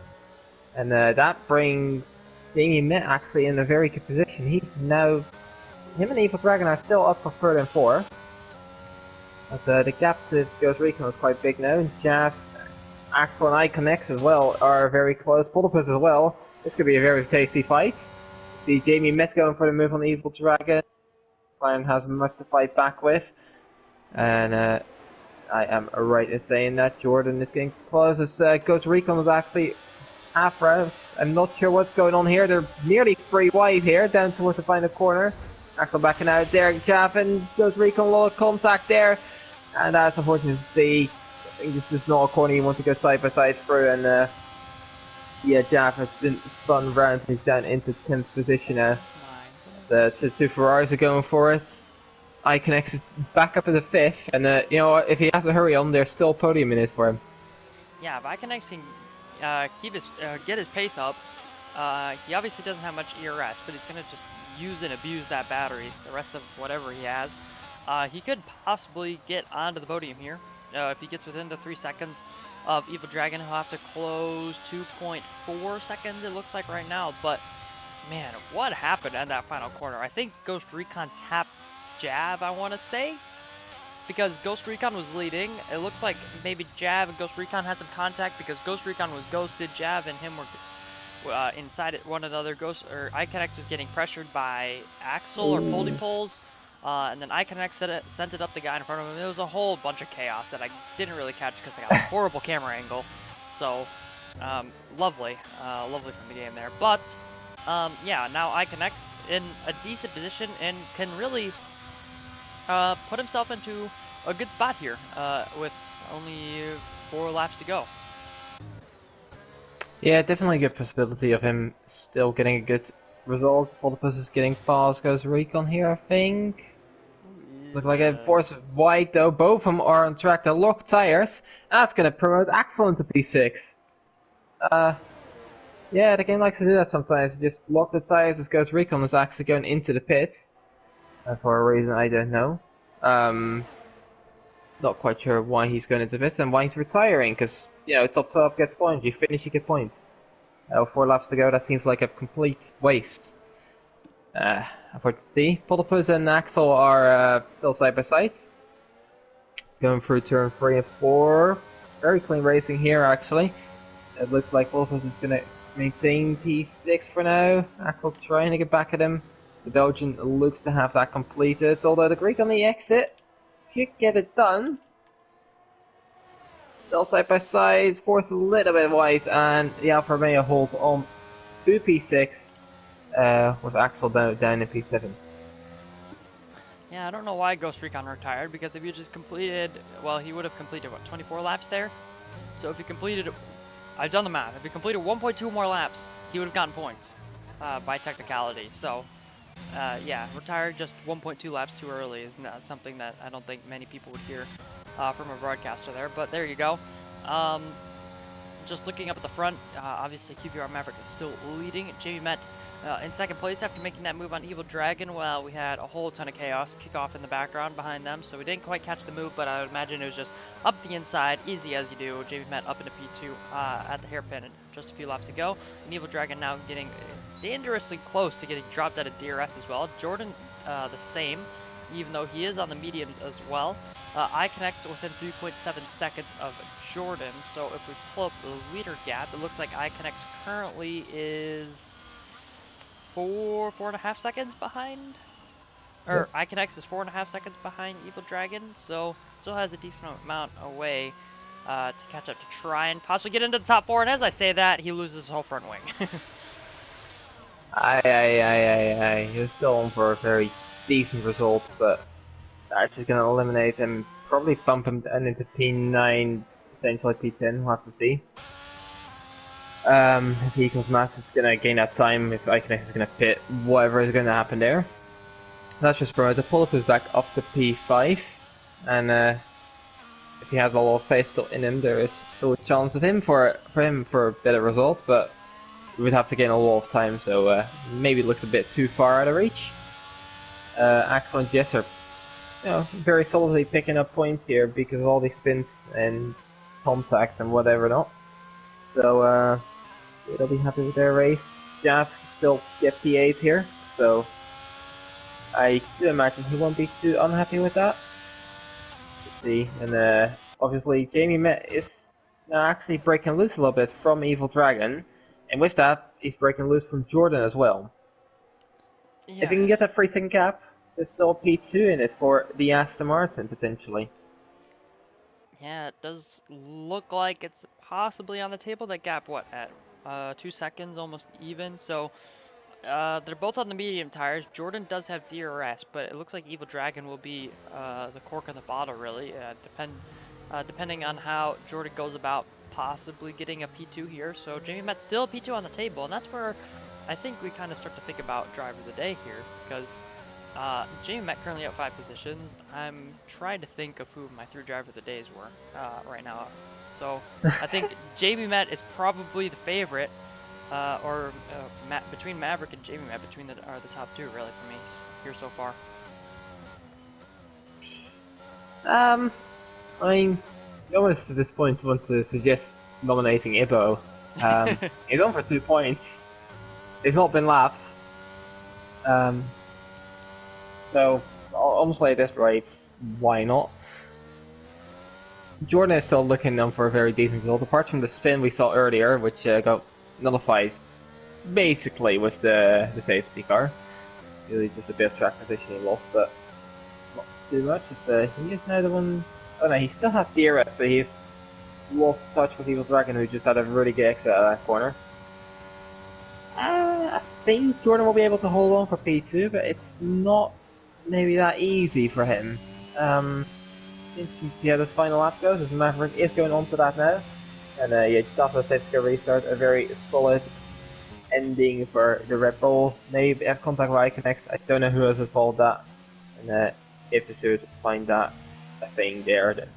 And that brings Jamie Mitt actually in a very good position. He's now, him and Evil Dragon are still up for 3rd and 4th. As the gap to Ghost Recon was quite big now, and Jav, Axel, and Iconex as well are very close. Polterpus as well. This could be a very tasty fight. You see Jamie Mitt going for the move on the Evil Dragon. Clown has much to fight back with. And I am right in saying that Jordan is getting close as Ghost Recon is actually half route. I'm not sure what's going on here. They're nearly 3 wide here, down towards the final corner. Axel backing out there, Jav and Ghost Recon, a lot of contact there. And that's unfortunate to see. I think it's just not a corner you want to go side by side through. And yeah, Jav has been spun round. He's down into 10th position now. So two Ferraris are going for it. Iconex is back up in the 5th, and you know what, if he has to hurry on, there's still podium in it for him. Yeah, if Iconex can keep his get his pace up, he obviously doesn't have much ERS, but he's gonna just use and abuse that battery, the rest of whatever he has. He could possibly get onto the podium here. If he gets within the 3 seconds of Evil Dragon, he'll have to close 2.4 seconds, it looks like right now, but man, what happened in that final corner? I think Ghost Recon tapped Jab, I want to say, because Ghost Recon was leading. It looks like maybe Jab and Ghost Recon had some contact because Ghost Recon was ghosted, Jab and him were inside one another. Iconex was getting pressured by Axel or Poldypulls, and then Iconex sent it up the guy in front of him. It was a whole bunch of chaos that I didn't really catch because I got a horrible camera angle. So lovely from the game there. But yeah, now Iconex in a decent position and can really put himself into a good spot here with only 4 laps to go. Yeah, definitely a good possibility of him still getting a good result. Polterpus is getting fast, Ghost Recon here, I think. Look like a force wide though. Both of them are on track to lock tires. That's going to promote Axel into P6. Yeah, the game likes to do that sometimes. Just lock the tires as Ghost Recon is actually going into the pits. For a reason I don't know. Not quite sure why he's going into pits and why he's retiring, because, you know, top 12 gets points, you finish, you get points. 4 laps to go, that seems like a complete waste. Unfortunately to see. Polterpus and Axel are still side by side. Going through turn 3 and 4. Very clean racing here, actually. It looks like Polterpus is going to maintain P6 for now. Axel trying to get back at him. The Belgian looks to have that completed, although the Greek on the exit could get it done. Still side by side, 4th a little bit wide, and the Alfa Romeo holds on to P6 with Axel down in P7. Yeah, I don't know why Ghost Recon retired, because if you just completed, well, he would have completed, what, 24 laps there? So if he completed, I've done the math, if he completed 1.2 more laps, he would have gotten points by technicality, so... yeah, retired just 1.2 laps too early is not something that I don't think many people would hear from a broadcaster there, but there you go. Just looking up at the front, obviously QVR Maverick is still leading. Jamie Met in 2nd place after making that move on Evil Dragon. Well, we had a whole ton of chaos kick off in the background behind them, so we didn't quite catch the move, but I would imagine it was just up the inside, easy as you do. Jamie Met up into P2 at the hairpin just a few laps ago. And Evil Dragon now getting dangerously close to getting dropped out of DRS as well. Jordan the same, even though he is on the mediums as well. Iconex within 3.7 seconds of Jordan, so if we pull up the leader gap, it looks like Iconex currently is 4.5 seconds behind? Or yep. Iconex is 4.5 seconds behind Evil Dragon, so still has a decent amount away to catch up to try and possibly get into the top 4, and as I say that, he loses his whole front wing. He was still on for a very decent result, but actually going to eliminate him, probably bump him down into P9, potentially P10, we'll have to see. If he equals Matt is gonna gain that time, if Iconex is gonna pit, whatever is gonna happen there. That's just promoted. Pull-up is back up to P5, and if he has a lot of pace still in him, there is still a chance of him for a better result, but we would have to gain a lot of time, so maybe it looks a bit too far out of reach. Axel and Jess are, very solidly picking up points here because of all these spins and contact and whatever not. So they'll be happy with their race. Jaff still get P8 here, so I do imagine he won't be too unhappy with that. Let's see, and obviously Jamie Met is now actually breaking loose a little bit from Evil Dragon, and with that he's breaking loose from Jordan as well. Yeah. If he can get that 3-second gap, there's still a P2 in it for the Aston Martin potentially. Yeah, it does look like it's possibly on the table. That gap, what, at 2 seconds, almost even. So they're both on the medium tires. Jordan does have DRS, but it looks like Evil Dragon will be the cork in the bottle, really. Depending on how Jordan goes about possibly getting a P2 here. So Jamie Met's still a P2 on the table, and that's where I think we kind of start to think about driver of the day here, because Jamie Met currently at 5 positions. I'm trying to think of who my 3 driver of the days were right now. So I think Jamie Met is probably the favorite, between Maverick and Jamie Met, are the top 2 really for me here so far. I mean, almost at this point want to suggest nominating Ibo. He's on for 2 points. He's not been lapped. So, almost like this rate, why not? Jordan is still looking for a very decent result, apart from the spin we saw earlier, which got nullified basically with the safety car. Really just a bit of track position he lost, but not too much. He is now the one... Oh no, he still has DRS, but he's lost touch with Evil Dragon, who just had a really good exit out of that corner. I think Jordan will be able to hold on for P2, but it's not maybe that easy for him. Interesting to see how the final lap goes, as Maverick is going on to that now. And yeah, just after the safety car restart, a very solid ending for the Red Bull. Maybe have contact with Iconex. I don't know who else has followed that. And if the Suits find that a thing there, then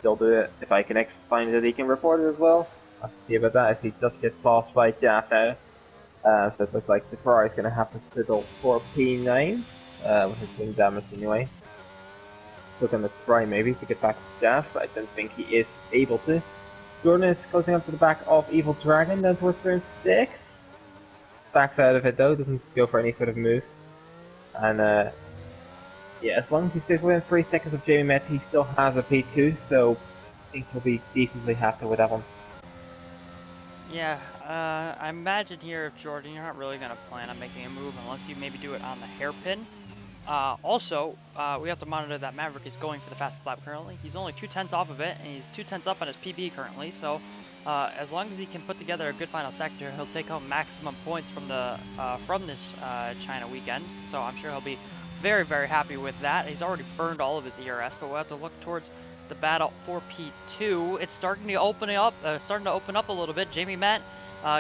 they'll do it. If Iconex finds it, he can report it as well. I'll have to see about that, as he does get passed by Jaff now. So it looks like the Ferrari is going to have to settle for P9, with his wing damage anyway. Still going to try maybe to get back to Jaff, but I don't think he is able to. Jordan is closing up to the back of Evil Dragon, then towards turn 6. Backs out of it though, doesn't go for any sort of move. And yeah, as long as he stays within 3 seconds of Jamie Met, he still has a P2, so I think he'll be decently happy with that one. Yeah, I imagine here, Jordan, you're not really going to plan on making a move unless you maybe do it on the hairpin. Also, we have to monitor that Maverick is going for the fastest lap currently. He's only 2/10 off of it, and he's 2/10 up on his PB currently. So, as long as he can put together a good final sector, he'll take home maximum points from this China weekend. So I'm sure he'll be very, very happy with that. He's already burned all of his ERS, but we'll have to look towards the battle for P2. It's starting to open up a little bit. Jamie Met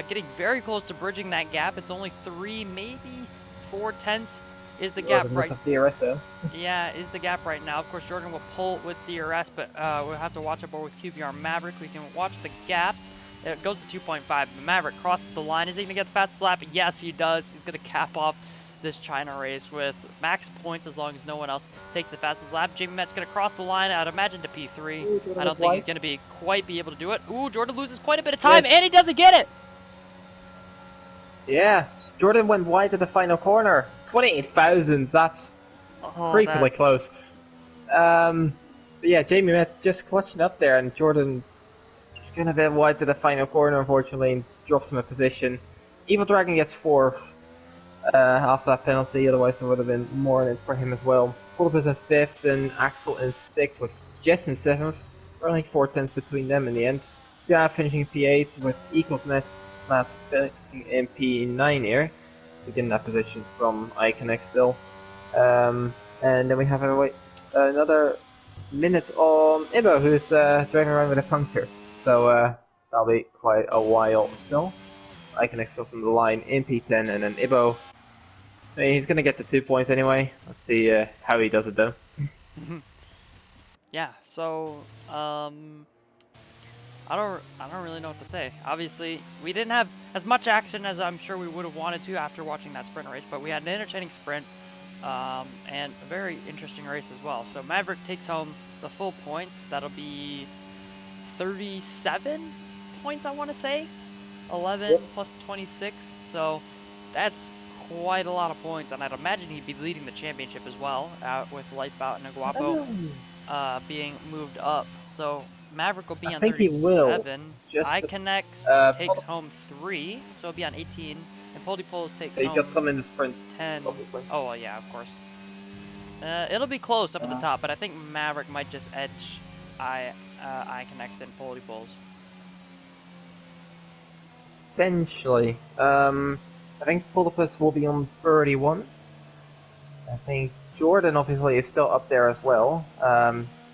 getting very close to bridging that gap. It's only 3, maybe 4/10 is the gap right. DRS, though. Yeah, is the gap right now. Of course, Jordan will pull with DRS, but we'll have to watch aboard with QVR Maverick. We can watch the gaps. It goes to 2.5. The Maverick crosses the line. Is he going to get the fastest lap? Yes, he does. He's going to cap off this China race with max points as long as no one else takes the fastest lap. Jamie Met's going to cross the line, I'd imagine, to P3. Ooh, I don't think he's going to quite be able to do it. Ooh, Jordan loses quite a bit of time, and he doesn't get it! Yeah, Jordan went wide at the final corner. 28 thousandths, that's creepily close. But yeah, Jamie Met just clutching up there, and Jordan just going a bit wide to the final corner, unfortunately, and drops him a position. Evil Dragon gets 4th. After that penalty, otherwise there would have been more in it for him as well. Pull-up is in 5th, and Axel in 6th, with Jess in 7th. Only 4/10 between them in the end. Yeah, finishing P8 with equals Matt finishing in P9 here. So getting that position from Iconex still. And then we have another minute on Ibo, who's driving around with a puncture. So That'll be quite a while still. I can cross on the line in P10, and then Ibo. I mean, he's gonna get the 2 points anyway. Let's see how he does it though. Yeah, so I don't really know what to say. Obviously, we didn't have as much action as I'm sure we would have wanted to after watching that sprint race, but we had an entertaining sprint and a very interesting race as well. So Maverick takes home the full points. That'll be 37 points, I want to say. 11 plus 26. So that's quite a lot of points, and I'd imagine he'd be leading the championship as well, with Lightbout and Aguapo being moved up. So Maverick will be I on think he will. 37. Just iConnects takes home 3, so it'll be on 18. And Polypoles takes he home got some in the sprint. 10. Obviously. Oh, well, yeah, of course. It'll be close up at the top, but I think Maverick might just edge iConnects and Polypoles. Essentially, I think Polypus will be on 31. I think Jordan obviously is still up there as well,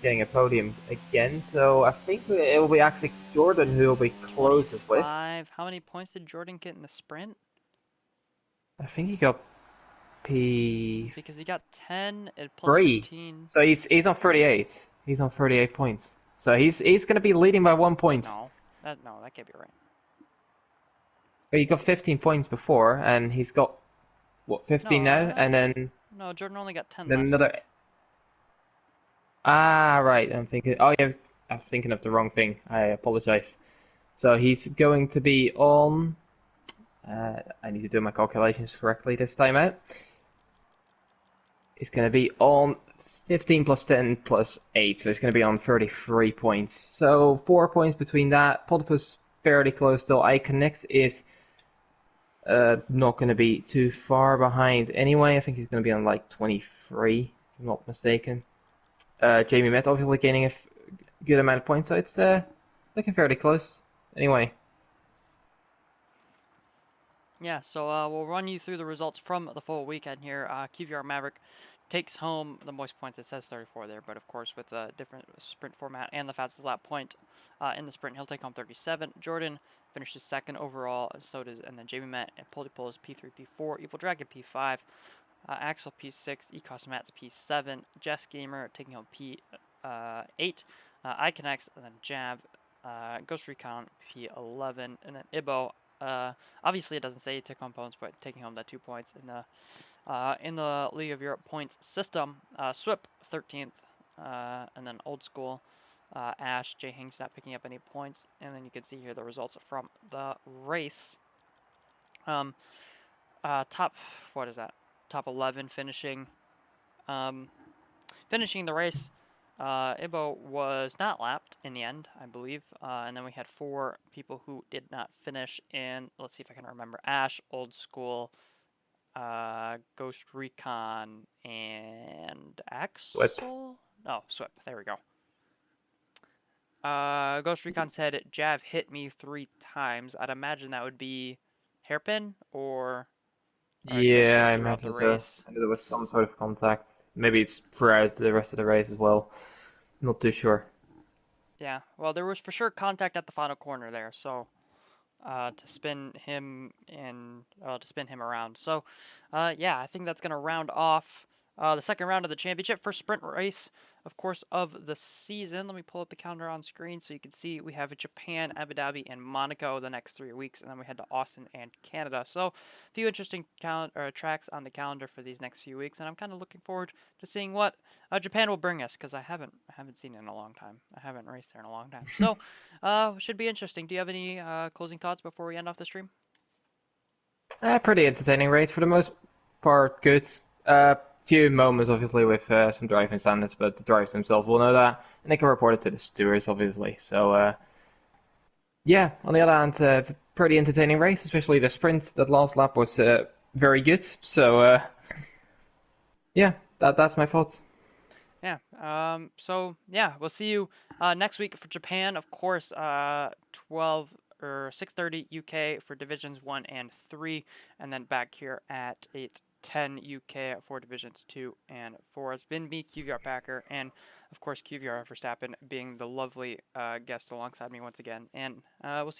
getting a podium again. So I think it will be actually Jordan who will be closest with. How many points did Jordan get in the sprint? I think he got P. Because he got 10 and plus 3. 15. So he's on 38. He's on 38 points. So he's going to be leading by 1 point. No, that can't be right. But he got 15 points before, and he's got what 15 now, and then no, Jordan only got 10. then another. Week. Ah, right. I'm thinking. Oh yeah, I'm thinking of the wrong thing. I apologize. So he's going to be on. I need to do my calculations correctly this time out. He's going to be on 15 plus 10 plus 8, so he's going to be on 33 points. So 4 points between that. Polypus fairly close still. iConnect is not going to be too far behind anyway. I think he's going to be on like 23, if I'm not mistaken. Jamie Met obviously gaining a good amount of points, so it's looking fairly close. Anyway. Yeah, so we'll run you through the results from the full weekend here. QVR Maverick takes home the most points. It says 34 there, but of course with the different sprint format and the fastest lap point in the sprint, he'll take home 37. Jordan finishes second overall, so does, and then Jamie Met and Polypole is P3, P4, Evil Dragon P5, Axel P6, Ecos Mats P7, Jess Gamer taking home P8, iConnects, and then Jav, Ghost Recon P11, and then Ibo. Obviously, it doesn't say he took home points, but taking home the 2 points in the League of Europe points system. Swip 13th, and then Old School. Ash, Jay Hing's not picking up any points, and then you can see here the results from the race. Top 11 finishing. Finishing the race. Ibo was not lapped in the end, I believe, and then we had 4 people who did not finish in, let's see if I can remember, Ash, Old School, Ghost Recon, and Axel? Swip. No, Swip, there we go. Ghost Recon said, Jav hit me 3 times. I'd imagine that would be hairpin, or Yeah, I imagine so. There was some sort of contact. Maybe it's throughout the rest of the race as well. Not too sure. Yeah, well, there was for sure contact at the final corner there, so to spin him around. So, yeah, I think that's gonna round off the second round of the championship. First sprint race, of course, of the season. Let me pull up the calendar on screen so you can see we have Japan, Abu Dhabi, and Monaco the next 3 weeks, and then we head to Austin and Canada. So, a few interesting tracks on the calendar for these next few weeks, and I'm kind of looking forward to seeing what Japan will bring us, because I haven't seen it in a long time. I haven't raced there in a long time. So, should be interesting. Do you have any closing thoughts before we end off the stream? Pretty entertaining race for the most part. Good. Few moments, obviously, with some driving standards, but the drivers themselves will know that, and they can report it to the stewards, obviously. So, yeah, on the other hand, pretty entertaining race, especially the sprint. That last lap was very good. So, yeah, that's my thoughts. Yeah. So yeah, we'll see you next week for Japan, of course. 12 or 6:30 UK for divisions 1 and 3, and then back here at 8:10 UK for divisions 2 and 4. It's been me, QVR Packer, and of course, QVR Verstappen being the lovely guest alongside me once again. And we'll see